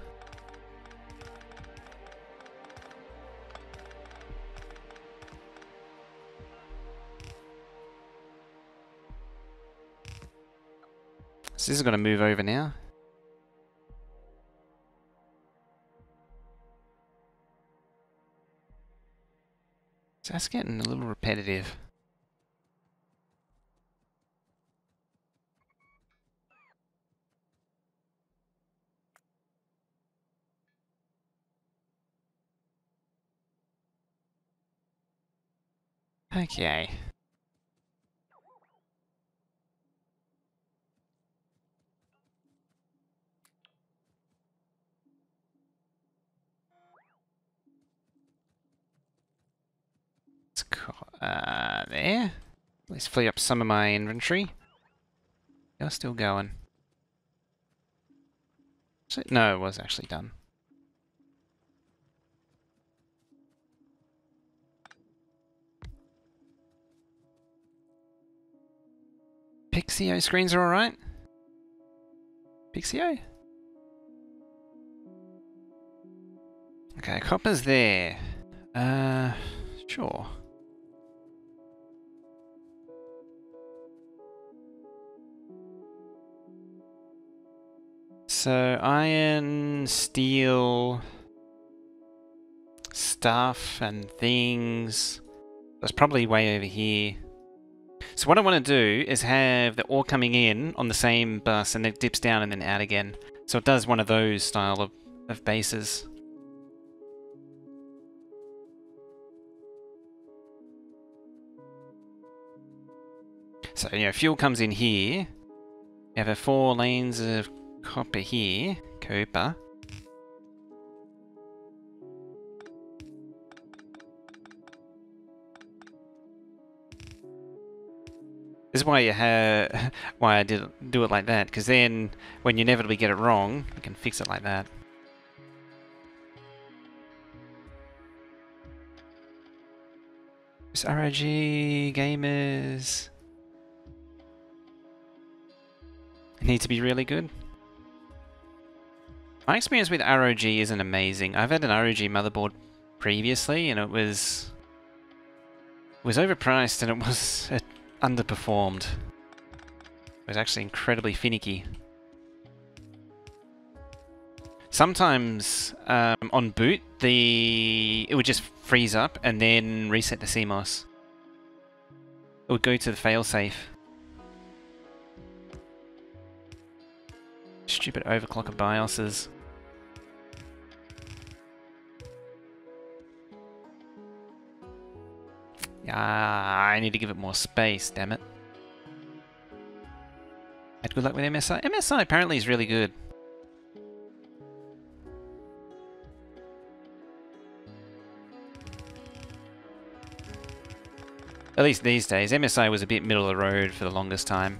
So this is going to move over now. So that's getting a little repetitive. Okay. There. Let's free up some of my inventory. You're still going. No, it was actually done. Pixio screens are alright? Pixio? Okay, copper's there. Sure. So, iron, steel, stuff and things. That's probably way over here. So what I want to do is have the ore coming in on the same bus and it dips down and then out again. So it does one of those style of bases. So, you know, fuel comes in here. You have 4 lanes of copper here. Copper. This is why you have why I do it like that, because then when you inevitably get it wrong, you can fix it like that. This ROG gamers need to be really good. My experience with ROG isn't amazing. I've had an ROG motherboard previously, and it was overpriced, and it underperformed. It was actually incredibly finicky. Sometimes on boot, it would just freeze up and then reset the CMOS. It would go to the failsafe. Stupid overclock of BIOSes. Ah, I need to give it more space, damn it. Had good luck with MSI. MSI apparently is really good. At least these days. MSI was a bit middle of the road for the longest time.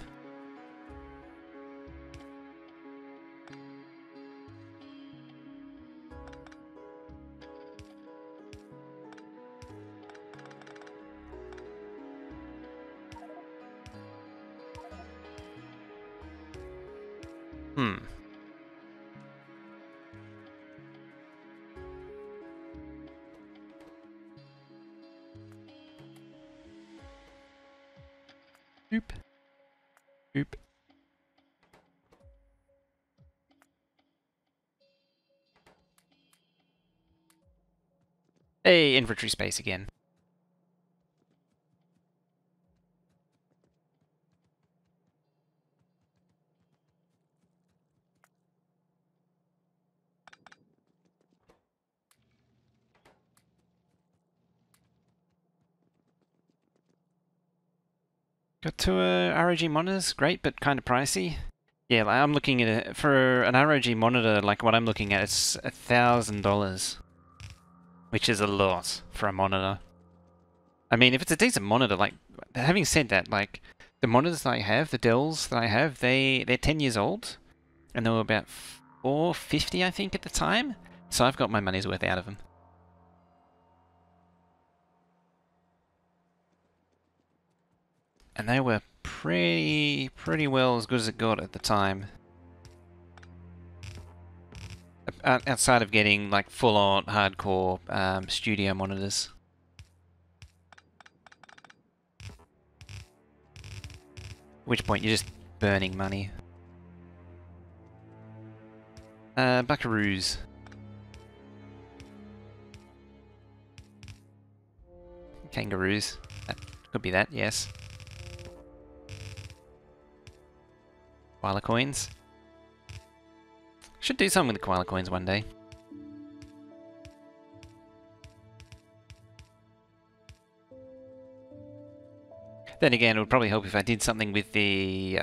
Oop. Oop. Hey, inventory space again. Got two ROG monitors, great, but kind of pricey. Yeah, like I'm looking at it for an ROG monitor. Like what I'm looking at, it's $1,000, which is a lot for a monitor. I mean, if it's a decent monitor, like having said that, like the monitors that I have, the Dells that I have, they're 10 years old, and they were about $450, I think, at the time. So I've got my money's worth out of them. And they were pretty well as good as it got at the time. Outside of getting like full-on hardcore studio monitors. At which point you're just burning money. Buckaroos. Kangaroos. That could be that, yes. Koala coins. Should do something with the koala coins one day. Then again, it would probably help if I did something with the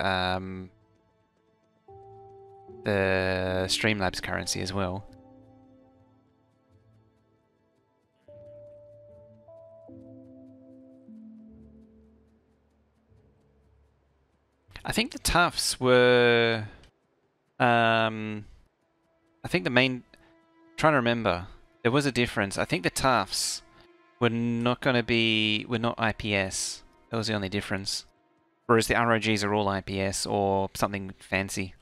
Streamlabs currency as well. I think the Tufts were... I think the main... Trying to remember. There was a difference. I think the Tufts were not going to be... were not IPS. That was the only difference. Whereas the ROGs are all IPS or something fancy.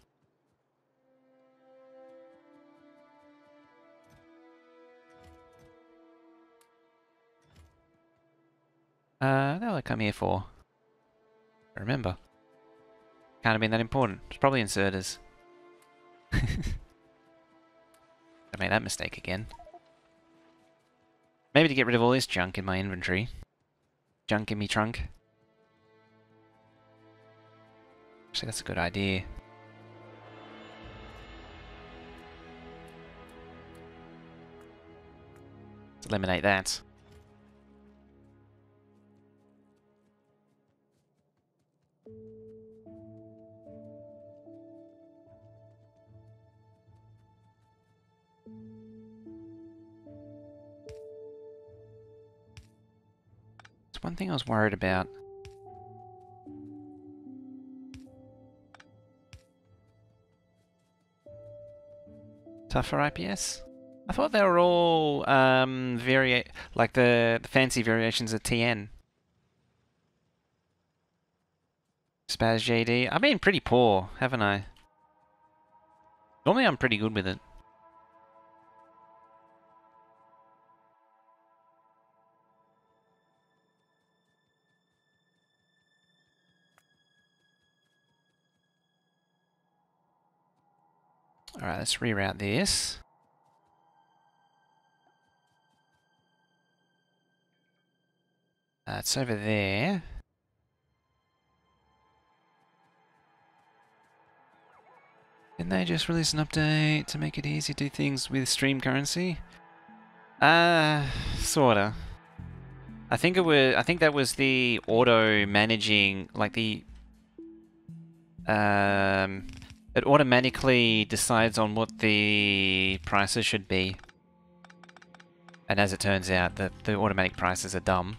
What did I come here for? I remember. Can't have been that important. It's probably inserters. I made that mistake again. Maybe to get rid of all this junk in my inventory. Junk in me trunk. Actually, that's a good idea. Let's eliminate that. It's one thing I was worried about. Tougher IPS? I thought they were all like the fancy variations of TN. Spaz JD. I've been pretty poor, haven't I? Normally I'm pretty good with it. Alright, let's reroute this. It's over there. Didn't they just release an update to make it easy to do things with stream currency? Sorta. I think that was the auto managing, like the it automatically decides on what the prices should be. And as it turns out, the automatic prices are dumb.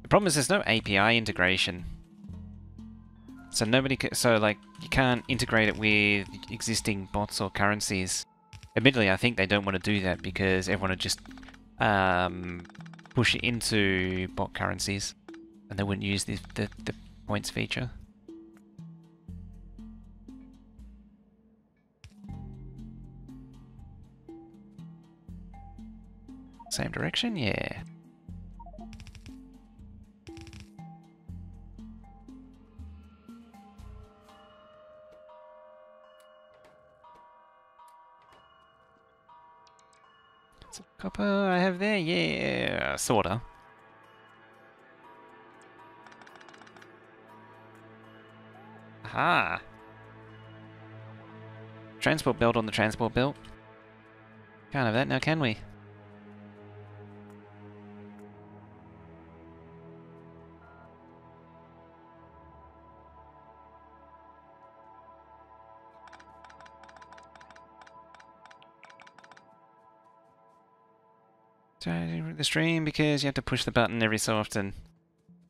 The problem is there's no API integration. So like you can't integrate it with existing bots or currencies. Admittedly, I think they don't want to do that because everyone would just push it into bot currencies, and they wouldn't use the points feature. Same direction, yeah. Copper I have there? Yeah, sorta. Aha! Transport belt on the transport belt. Can't have that now, can we? The stream because you have to push the button every so often.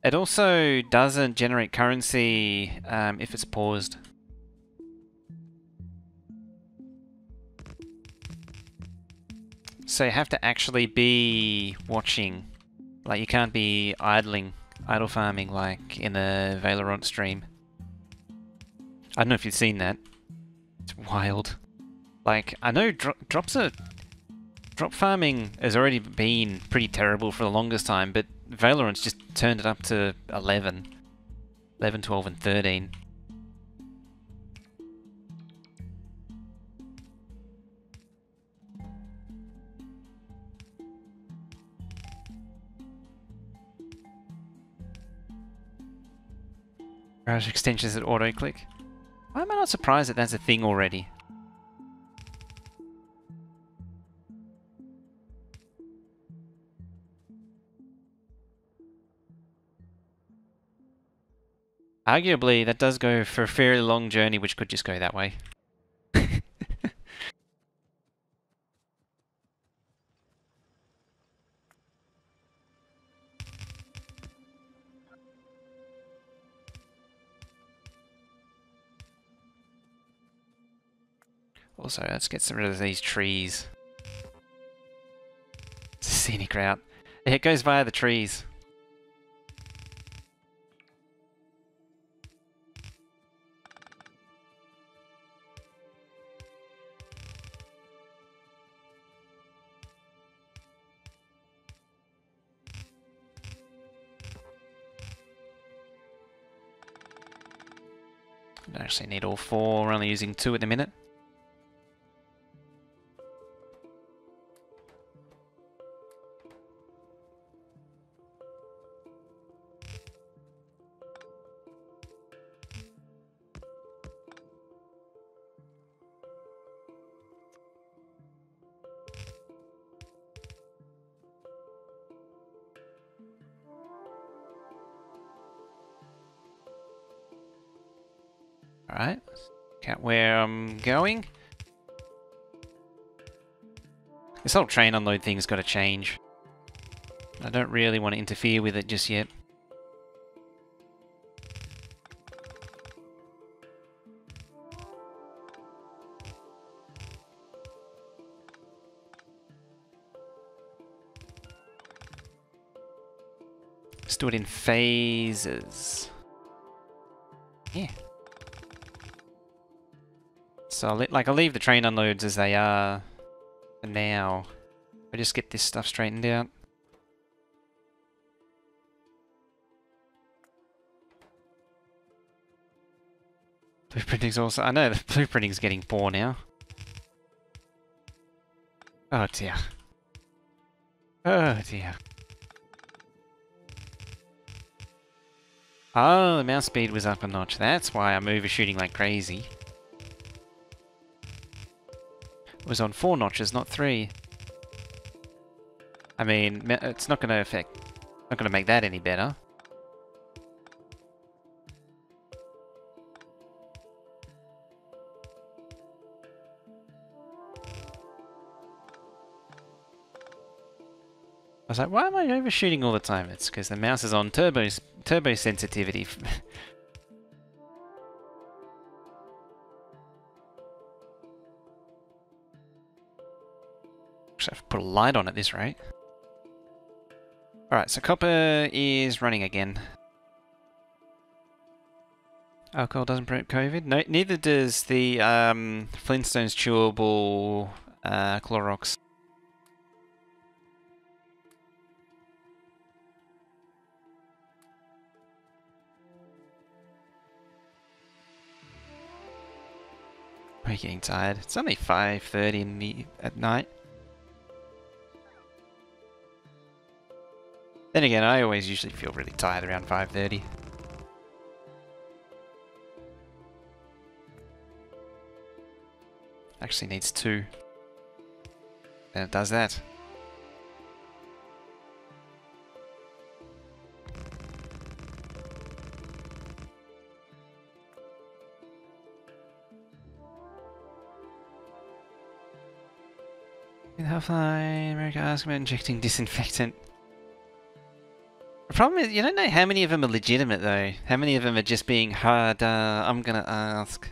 It also doesn't generate currency if it's paused. So you have to actually be watching. Like you can't be idle farming like in a Valorant stream. I don't know if you've seen that. It's wild. Like, I know drop farming has already been pretty terrible for the longest time, but Valorant's just turned it up to 11, 12 and 13. Browser extensions that auto-click. Why am I not surprised that that's a thing already? Arguably, that does go for a fairly long journey, which could just go that way. Also, let's get rid of these trees. It's a scenic route. It goes via the trees. I don't actually need all four, we're only using 2 at the minute. Alright, count where I'm going. This whole train unload thing's got to change. I don't really want to interfere with it just yet. Let's do it in phases. Yeah. So I'll leave the train unloads as they are for now. I just get this stuff straightened out. Blueprinting's also... I know the blueprinting's getting poor now. Oh dear. Oh dear. Oh, the mouse speed was up a notch. That's why I'm overshooting like crazy. It was on 4 notches, not 3. I mean, it's not going to affect... Not going to make that any better. I was like, why am I overshooting all the time? It's because the mouse is on turbo sensitivity. Actually, I have to put a light on at this rate. Alright, so copper is running again. Alcohol doesn't prevent COVID? No, neither does the Flintstones chewable Clorox. Are you getting tired? It's only 5:30 at night. Then again, I always usually feel really tired around 5:30. Actually needs 2. Then it does that. In Half-Life, America asks about injecting disinfectant. The problem is, you don't know how many of them are legitimate though. How many of them are just being hard, I'm gonna ask.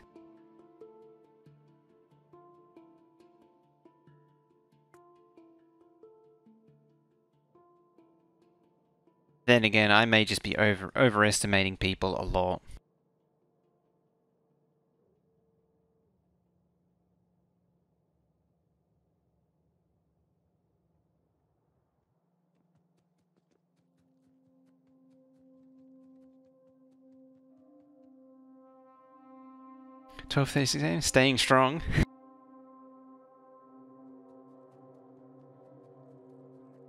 Then again, I may just be overestimating people a lot. $12.36, staying strong.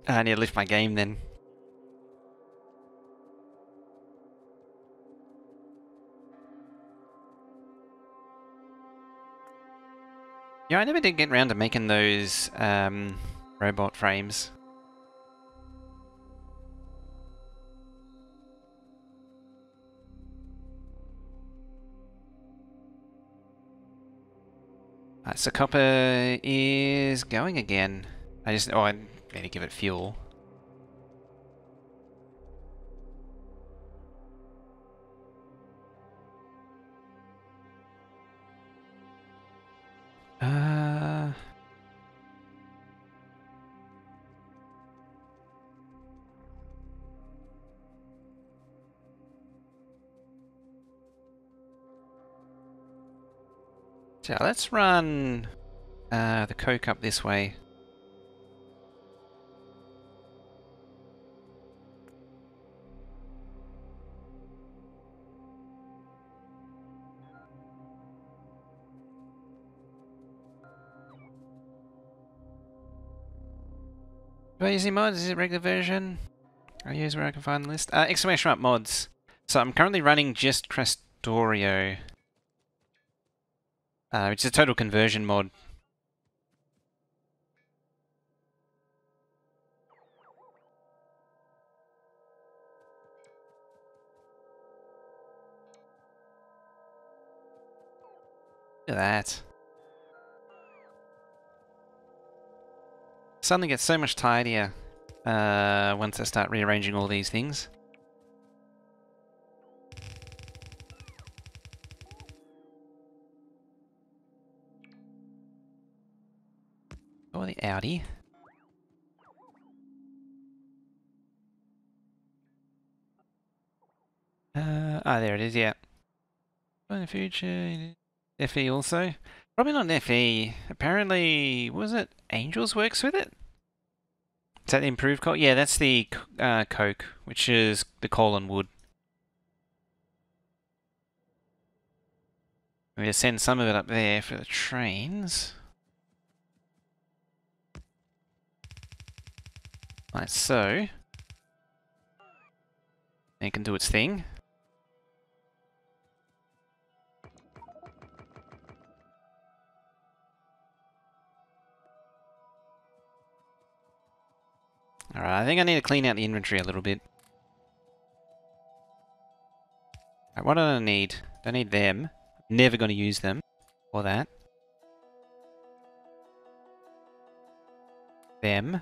I need to lift my game then. Yeah, I never did get around to making those robot frames. Alright, so copper is going again. I need to give it fuel. So let's run the coke up this way. Do I use any mods? Is it regular version? I use where I can find the list. Exclamation mark mods. So I'm currently running just Krastorio. Which is a total conversion mod. Look at that. Suddenly gets so much tidier once I start rearranging all these things. Oh, the Audi. There it is, yeah. In the future, FE also. Probably not FE. Apparently, was it Angels works with it? Is that the improved coal? Yeah, that's the coke, which is the coal and wood. I'm going to send some of it up there for the trains. Like so. And it can do its thing. Alright, I think I need to clean out the inventory a little bit. Right, what do I need? I need them. Never going to use them. Or that. Them.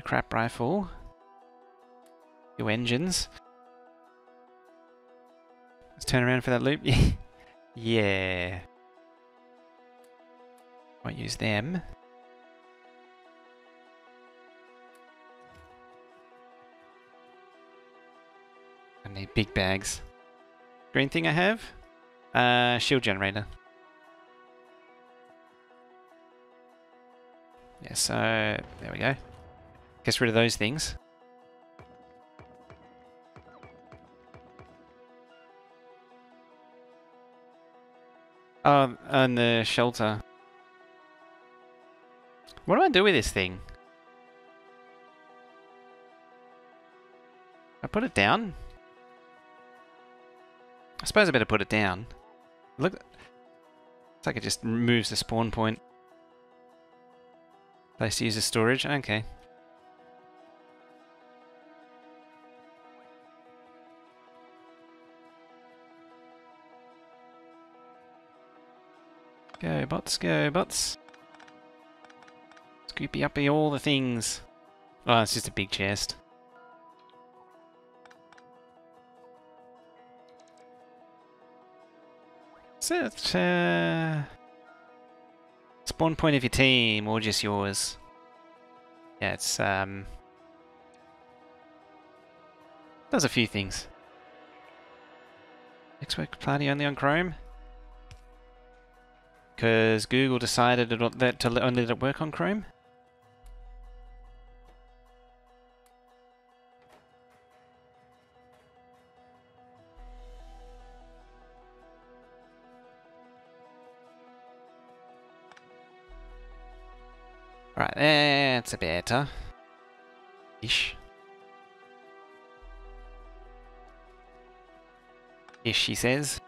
Crap rifle. Two engines. Let's turn around for that loop. Yeah. Won't use them. I need big bags. Green thing I have? Shield generator. Yeah, so there we go. Gets rid of those things. Oh, and the shelter. What do I do with this thing? I put it down? I suppose I better put it down. Look, it's like it just removes the spawn point. Place to use as storage. Okay. Go bots, go bots. Scoopy uppy all the things. Oh, it's just a big chest. So it's spawn point of your team or just yours? Yeah, it's does a few things. Network party only on Chrome? Because Google decided that to only let it work on Chrome? Right, that's a better. Ish. Ish, she says.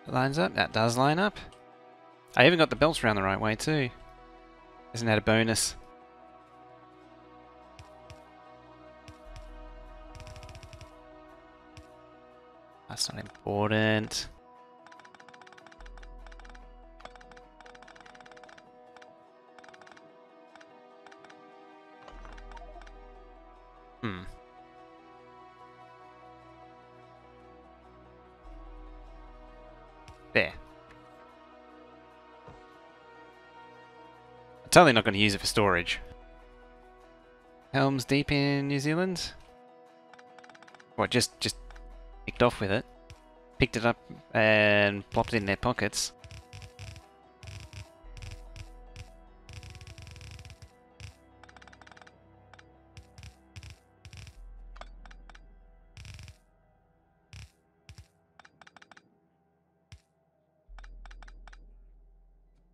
Lines up, that does line up. I even got the belts around the right way too. Isn't that a bonus? That's not important. There. I'm totally not going to use it for storage. Helm's deep in New Zealand? What, just picked off with it? Picked it up and plopped it in their pockets?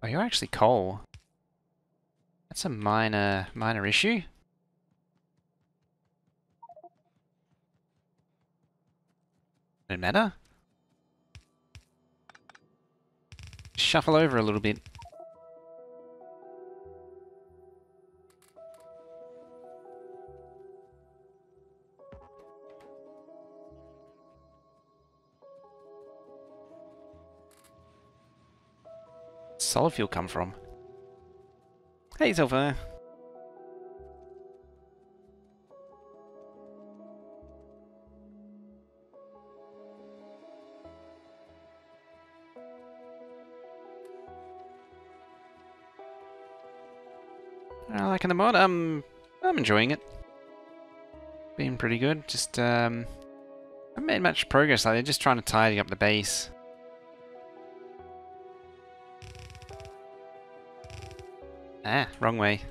Oh, you're actually coal. That's a minor issue. Don't matter. Shuffle over a little bit. Solid fuel come from? Hey, Silver. Liking the mod. I'm enjoying it. Been pretty good. Just haven't made much progress lately. Just trying to tidy up the base. Ah, wrong way.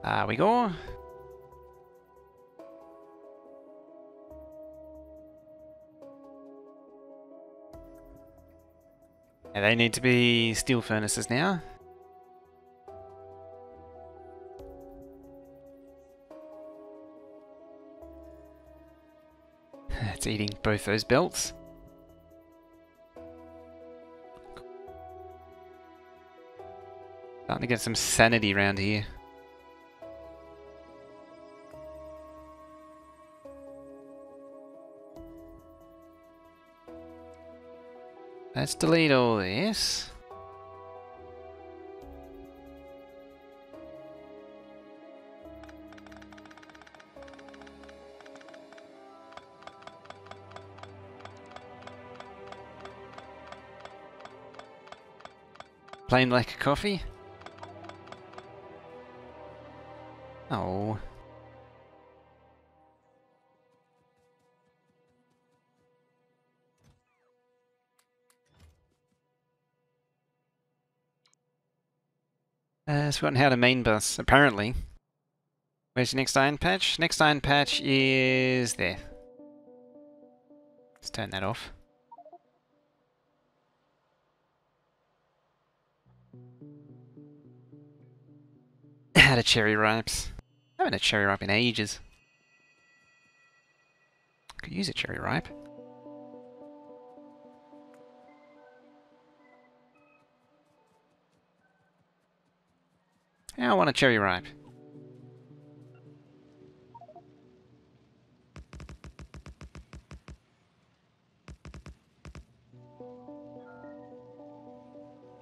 There we go. Yeah, they need to be steel furnaces now. It's eating both those belts. Starting to get some sanity around here. Let's delete all this. Plain black coffee? Oh. I've forgotten how to main bus, apparently. Where's your next iron patch? Next iron patch is there. Let's turn that off. Had a cherry ripes. I haven't had a cherry ripe in ages. Could use a cherry ripe. I want a cherry ripe.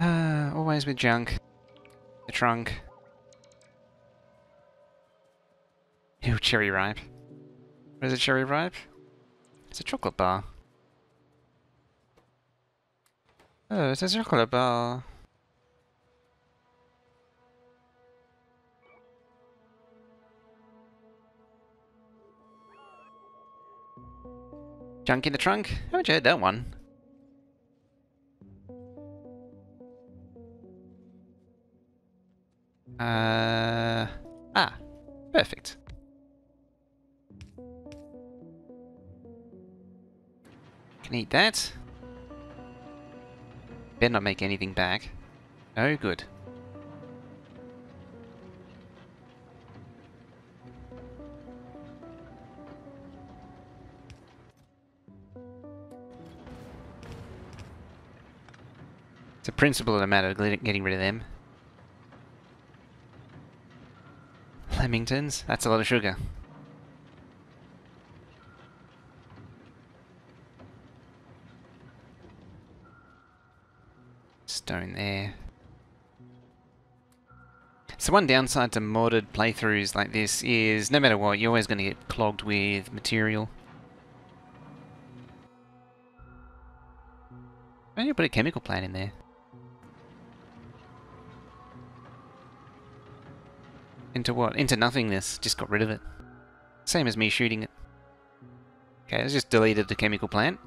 Always with junk. The trunk. Ew, cherry ripe. What is a cherry ripe? It's a chocolate bar. Oh, it's a chocolate bar. Junk in the trunk? Haven't you heard that one? Perfect. Can eat that. Better not make anything back. Oh, good. It's a principle of the matter, getting rid of them. Lamingtons? That's a lot of sugar. Stone there. So one downside to modded playthroughs like this is, no matter what, you're always going to get clogged with material. Why don't you put a chemical plant in there? Into what? Into nothingness. Just got rid of it. Same as me shooting it. Okay, let's just deleted the chemical plant.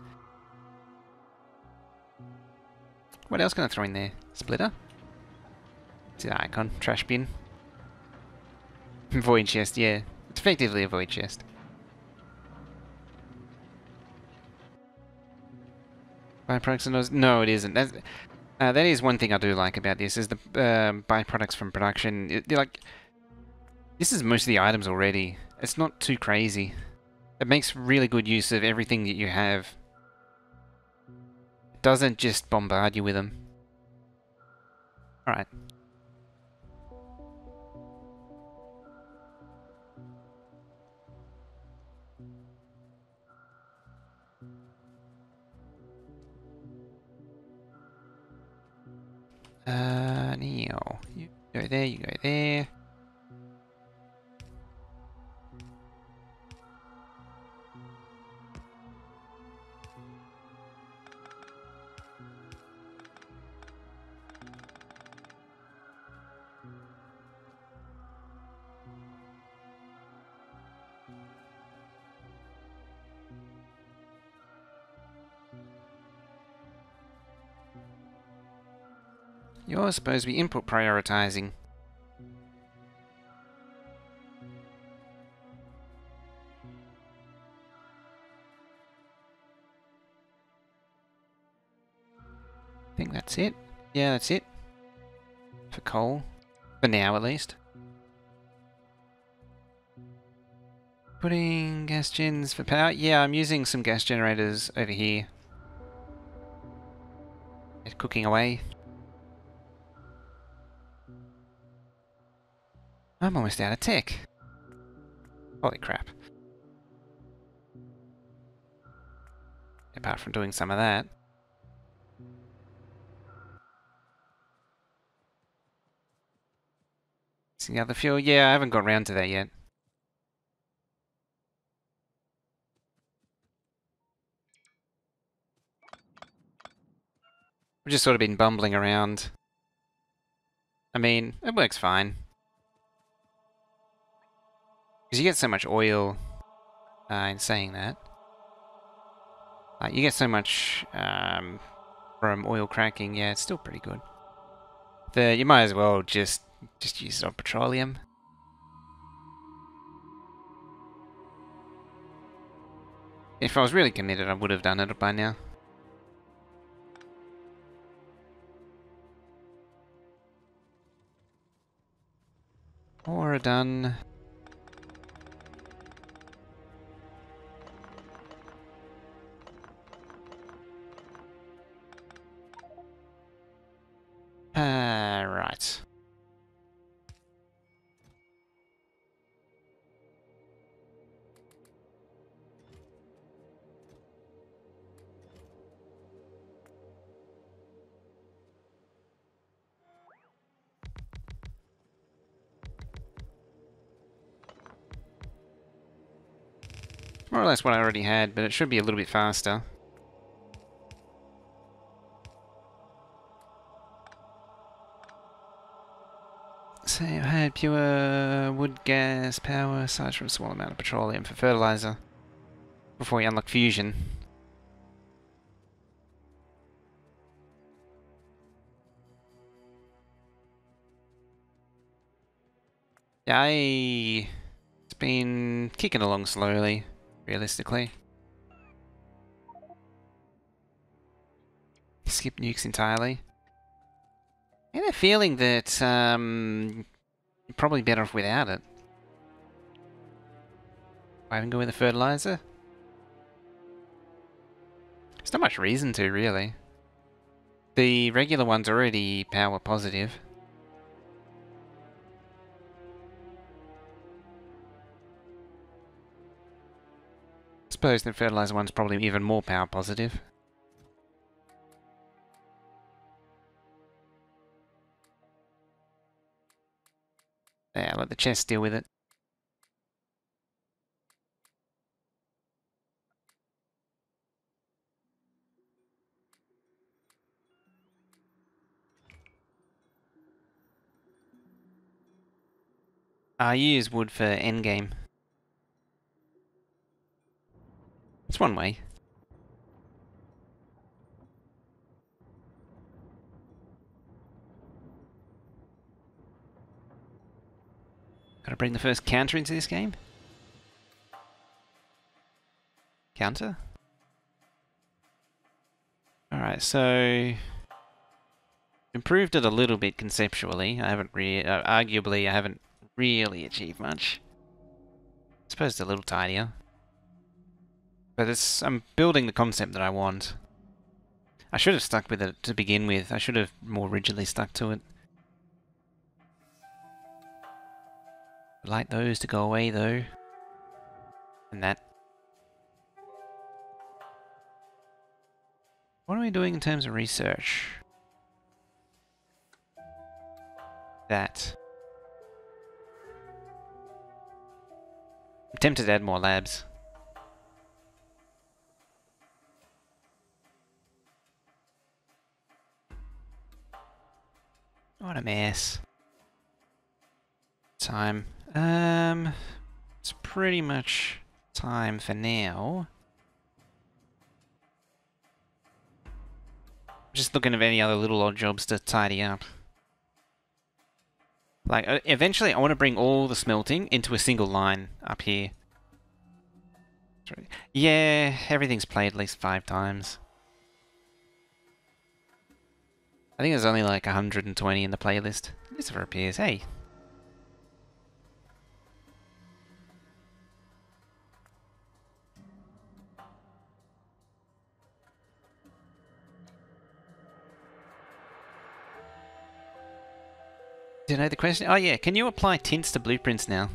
What else can I throw in there? Splitter? It's an icon. Trash bin. Void chest, yeah. It's effectively a void chest. Byproducts and those? No, it isn't. That is one thing I do like about this, is the byproducts from production. Like, this is most of the items already. It's not too crazy. It makes really good use of everything that you have. It doesn't just bombard you with them. Alright. Neo. You go there, you go there. You're supposed to be input prioritizing. I think that's it. Yeah, that's it. For coal. For now, at least. Putting gas gens for power. Yeah, I'm using some gas generators over here. It's cooking away. I'm almost out of tech. Holy crap. Apart from doing some of that. See the other fuel? Yeah, I haven't got round to that yet. I've just sort of been bumbling around. I mean, it works fine. Because you get so much oil in saying that. You get so much from oil cracking, yeah, it's still pretty good. You might as well just use it on petroleum. If I was really committed, I would have done it by now. Or done. Right. More or less what I already had, but it should be a little bit faster. So I had pure wood, gas, power, aside from a small amount of petroleum for fertilizer. Before we unlock fusion. Yeah, it's been kicking along slowly, realistically. Skip nukes entirely. I have a feeling that you're probably better off without it. Why even go with the fertilizer? There's not much reason to, really. The regular one's already power positive. I suppose the fertilizer one's probably even more power positive. Yeah, let the chest deal with it. I use wood for endgame. It's one way. Gotta bring the first counter into this game? Counter? Alright, so... improved it a little bit conceptually. I haven't arguably, I haven't really achieved much. I suppose it's a little tidier. But I'm building the concept that I want. I should have stuck with it to begin with. I should have more rigidly stuck to it. I'd like those to go away though. And that. What are we doing in terms of research? That. I'm tempted to add more labs. What a mess. Time. It's pretty much time for now. Just looking at any other little odd jobs to tidy up. Like, eventually I want to bring all the smelting into a single line up here. Yeah, everything's played at least 5 times. I think there's only like 120 in the playlist. Lucifer appears, hey. Do you know the question? Oh yeah, can you apply tints to blueprints now?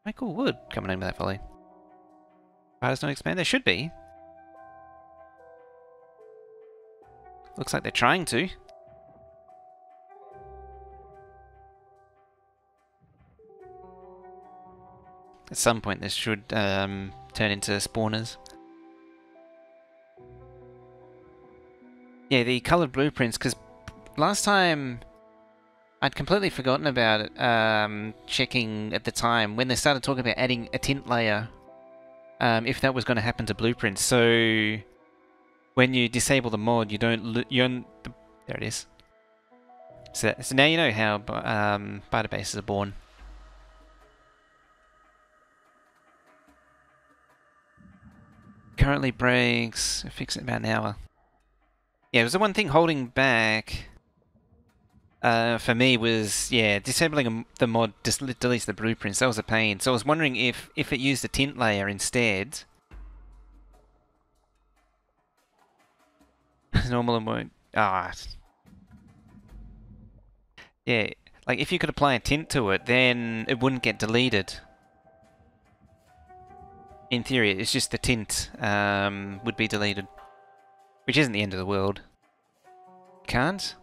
Michael Wood coming in with that volley. Fighters not expand? There should be. Looks like they're trying to. At some point this should turn into spawners. Yeah, the coloured blueprints, because last time I'd completely forgotten about it, checking at the time, when they started talking about adding a tint layer, if that was going to happen to blueprints. So when you disable the mod, you don't... there it is. So now you know how beta bases are born. Currently breaks, fix it in about an hour. Yeah, it was the one thing holding back for me was, yeah, disabling the mod deletes the blueprints. That was a pain. So I was wondering if it used a tint layer instead. Normal and won't. Yeah, like if you could apply a tint to it, then it wouldn't get deleted. In theory, it's just the tint would be deleted. Which isn't the end of the world. Can't?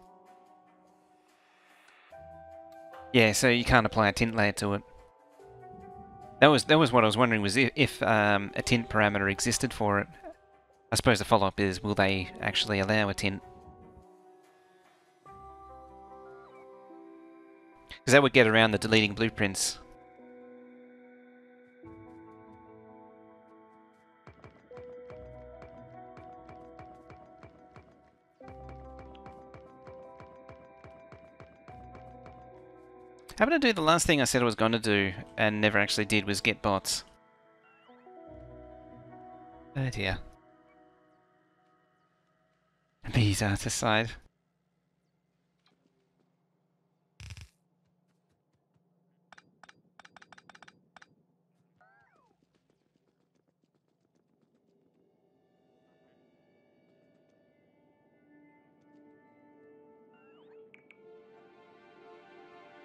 Yeah, so you can't apply a tint layer to it. That was what I was wondering, was if a tint parameter existed for it. I suppose the follow-up is, will they actually allow a tint? Because that would get around the deleting blueprints. How about I do the last thing I said I was going to do, and never actually did, was get bots. Oh dear. Bees artist side.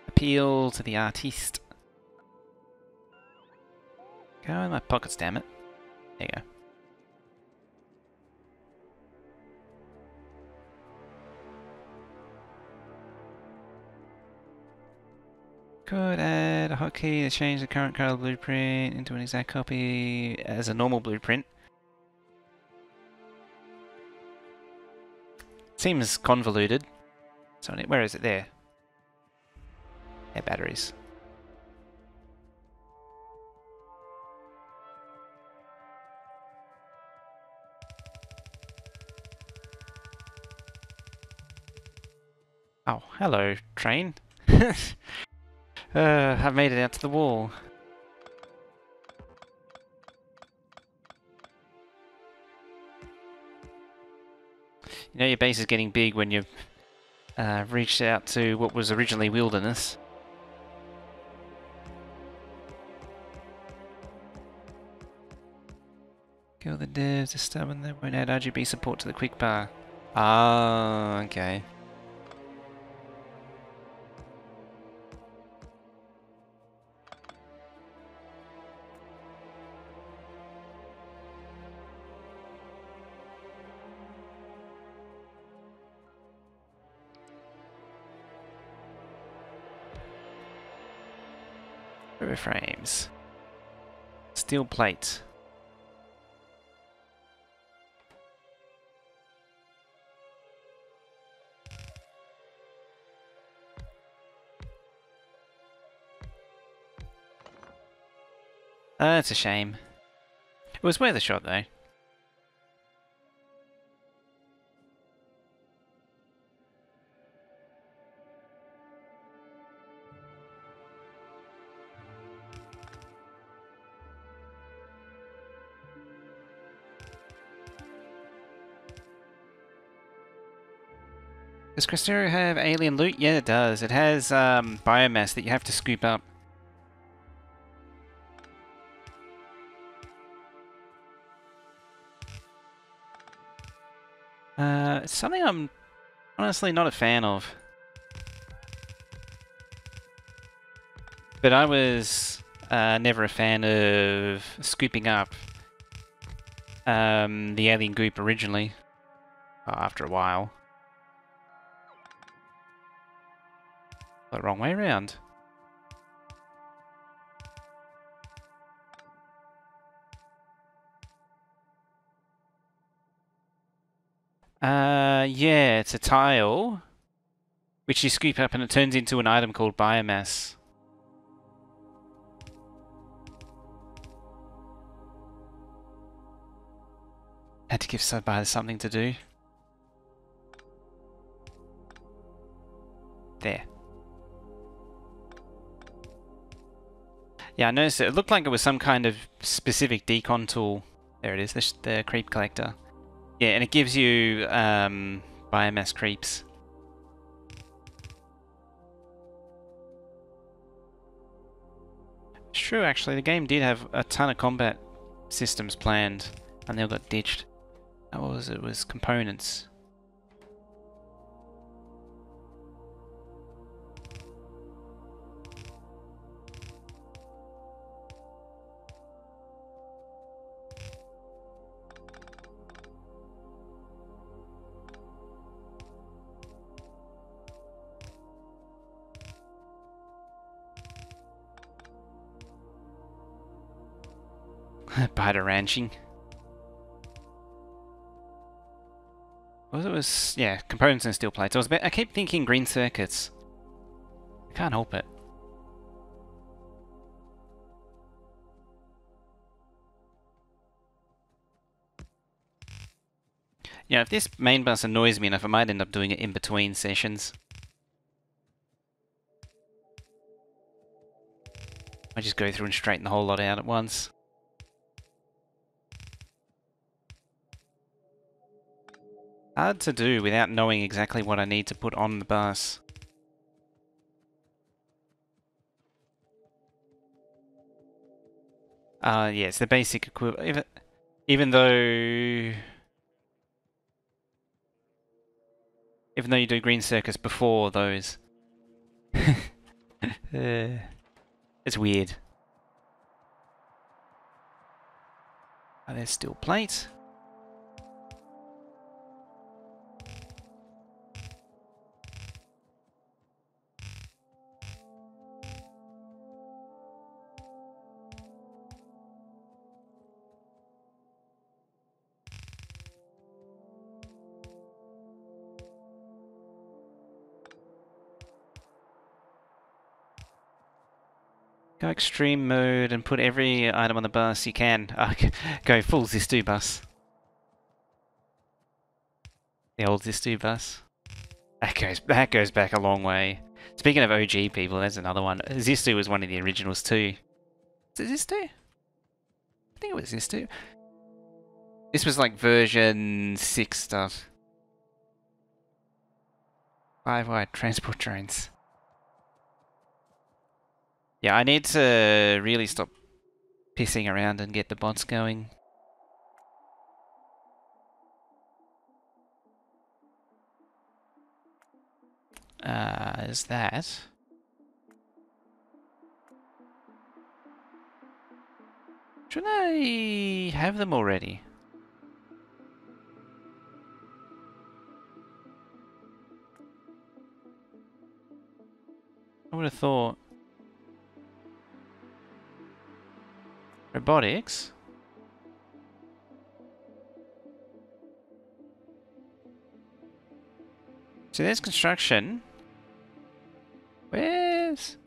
Appeal to the artiste. Go in my pockets, damn it. There you go. Could add a hotkey to change the current color blueprint into an exact copy as a normal blueprint. Seems convoluted. So where is it? There. Air batteries. Oh, hello, train. I've made it out to the wall. You know your base is getting big when you've reached out to what was originally wilderness. Kill the devs are stubborn, they won't add RGB support to the quick bar. Ah, okay. River frames. Steel plate. That's a shame. It was worth a shot though. Does Krastorio have alien loot? Yeah, it does. It has biomass that you have to scoop up. It's something I'm Honestly, not a fan of. But I was never a fan of scooping up the alien goop originally. After a while. The wrong way around. Yeah, it's a tile, which you scoop up and it turns into an item called biomass. Had to give somebody something to do. There. Yeah, I noticed it. It looked like it was some kind of specific decon tool. There it is, the creep collector. Yeah, and it gives you biomass creeps. It's true, actually. The game did have a ton of combat systems planned, and they all got ditched. What was it? It was components. Biter ranching. Well, it was, yeah, components and steel plates. I keep thinking green circuits. I can't help it. Yeah, if this main bus annoys me enough, I might end up doing it in between sessions. I just go through and straighten the whole lot out at once. Hard to do without knowing exactly what I need to put on the bus. Yeah, it's the basic equivalent. Even though you do green circuits before those. It's weird. Oh, there's steel plate. Go extreme mode and put every item on the bus you can. Go full Zistu bus. The old Zistu bus. That goes back a long way. Speaking of OG people, there's another one. Zistu was one of the originals too. Is it Zistu? I think it was Zistu. This was like version 6 stuff. 5-wide transport trains. Yeah, I need to really stop pissing around and get the bots going. Is that? Shouldn't I have them already? I would have thought. Robotics? So there's construction. Where's...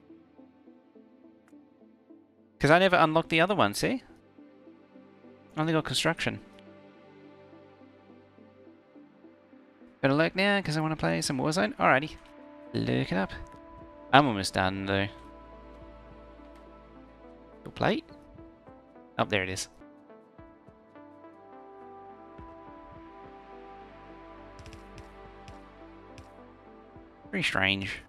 Because I never unlocked the other one, see? I only got construction. Better lurk now, because I want to play some Warzone. Alrighty. Look it up. I'm almost done, though. Your plate? Oh, there it is. Very strange.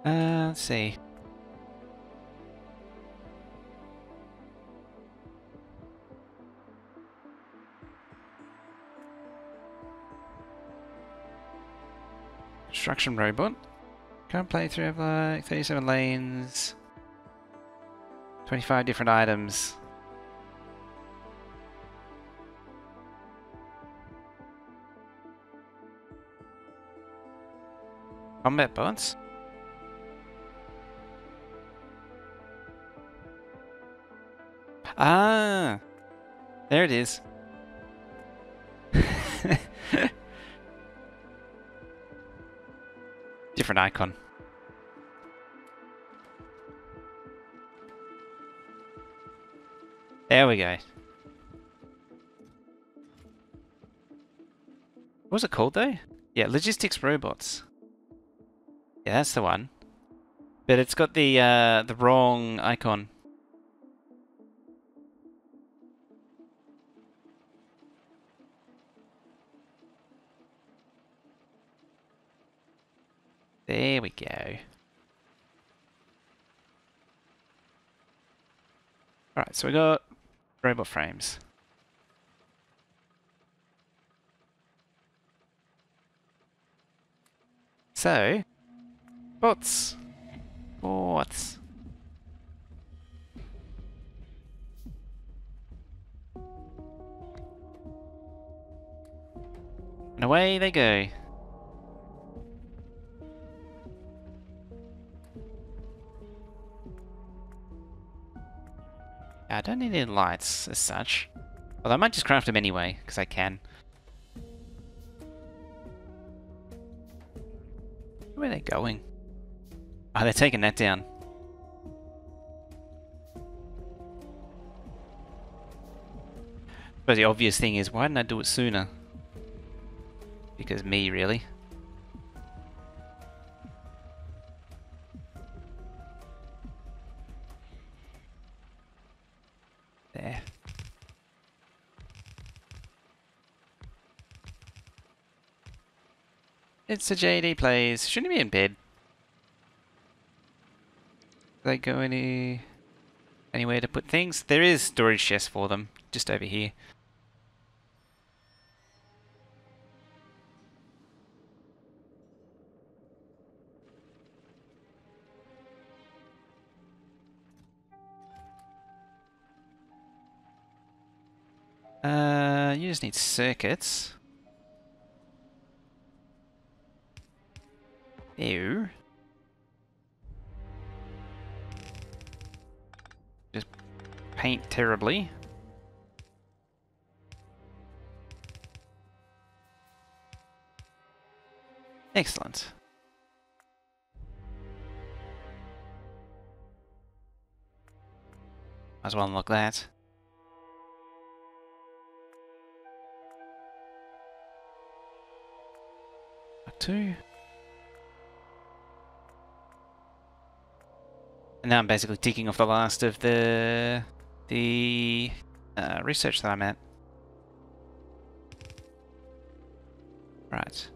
Let's see. Construction robot. Can't play through have like 37 lanes. 25 different items. Combat bots? Ah! There it is. Different icon. There we go. What was it called though? Yeah, logistics robots. Yeah, that's the one. But it's got the wrong icon. There we go. Alright, so we got robot frames. So, bots. Bots. And away they go. I don't need any lights as such. Although I might just craft them anyway, because I can. Where are they going? Oh, they're taking that down. But the obvious thing is, why didn't I do it sooner? Because me, really. There. It's a JD plays. Shouldn't he be in bed? Do they go anywhere to put things? There is storage chests for them, just over here. You just need circuits. Ew. Just paint terribly. Excellent. Might as well unlock that. Mark 2. And now I'm basically ticking off the last of the research that I'm at. Right.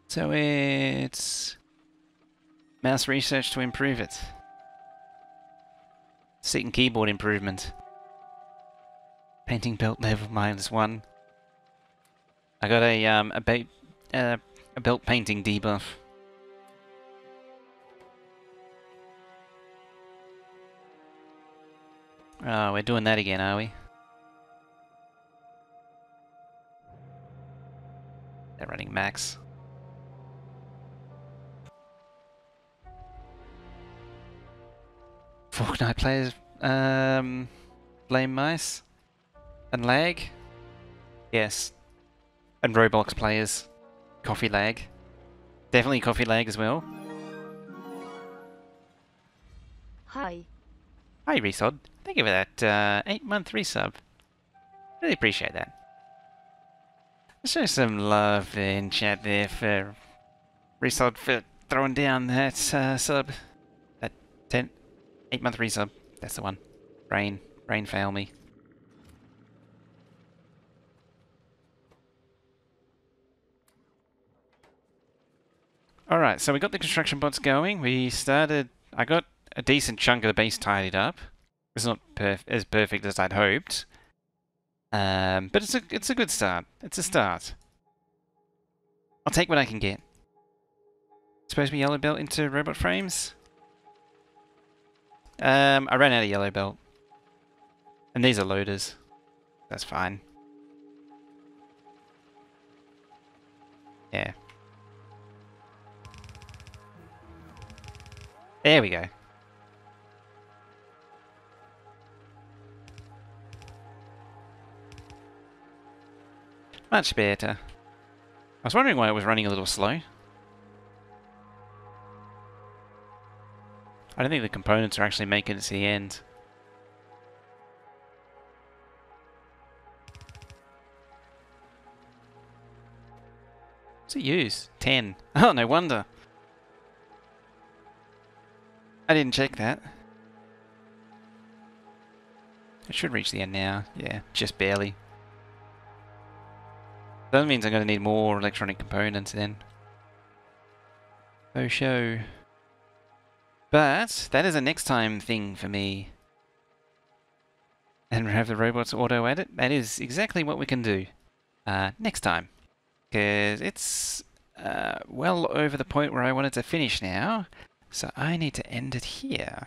So it's mouse research to improve it. Seat and keyboard improvement. Painting belt level -1. I got a belt painting debuff. Oh, we're doing that again, are we? They're running max. Fortnite players blame mice and lag. Yes, and Roblox players coffee lag. Definitely coffee lag as well. Hi. Hi Resod, thank you for that 8-month resub. Really appreciate that. Let's show some love in chat there for Resod for throwing down that sub. That 8-month resub. That's the one. Brain fail me. Alright, so we got the construction bots going. I got a decent chunk of the base tidied up. It's not as perfect as I'd hoped. But it's a good start. It's a start. I'll take what I can get. Suppose we yellow belt into robot frames? I ran out of yellow belt. And these are loaders. That's fine. Yeah. There we go. Much better. I was wondering why it was running a little slow. I don't think the components are actually making it to the end. What's it use? 10. Oh, no wonder. I didn't check that. It should reach the end now. Yeah, just barely. That means I'm going to need more electronic components then. Oh, show. But that is a next time thing for me. And have the robots auto-edit. That is exactly what we can do next time. Because it's well over the point where I wanted to finish now. So I need to end it here.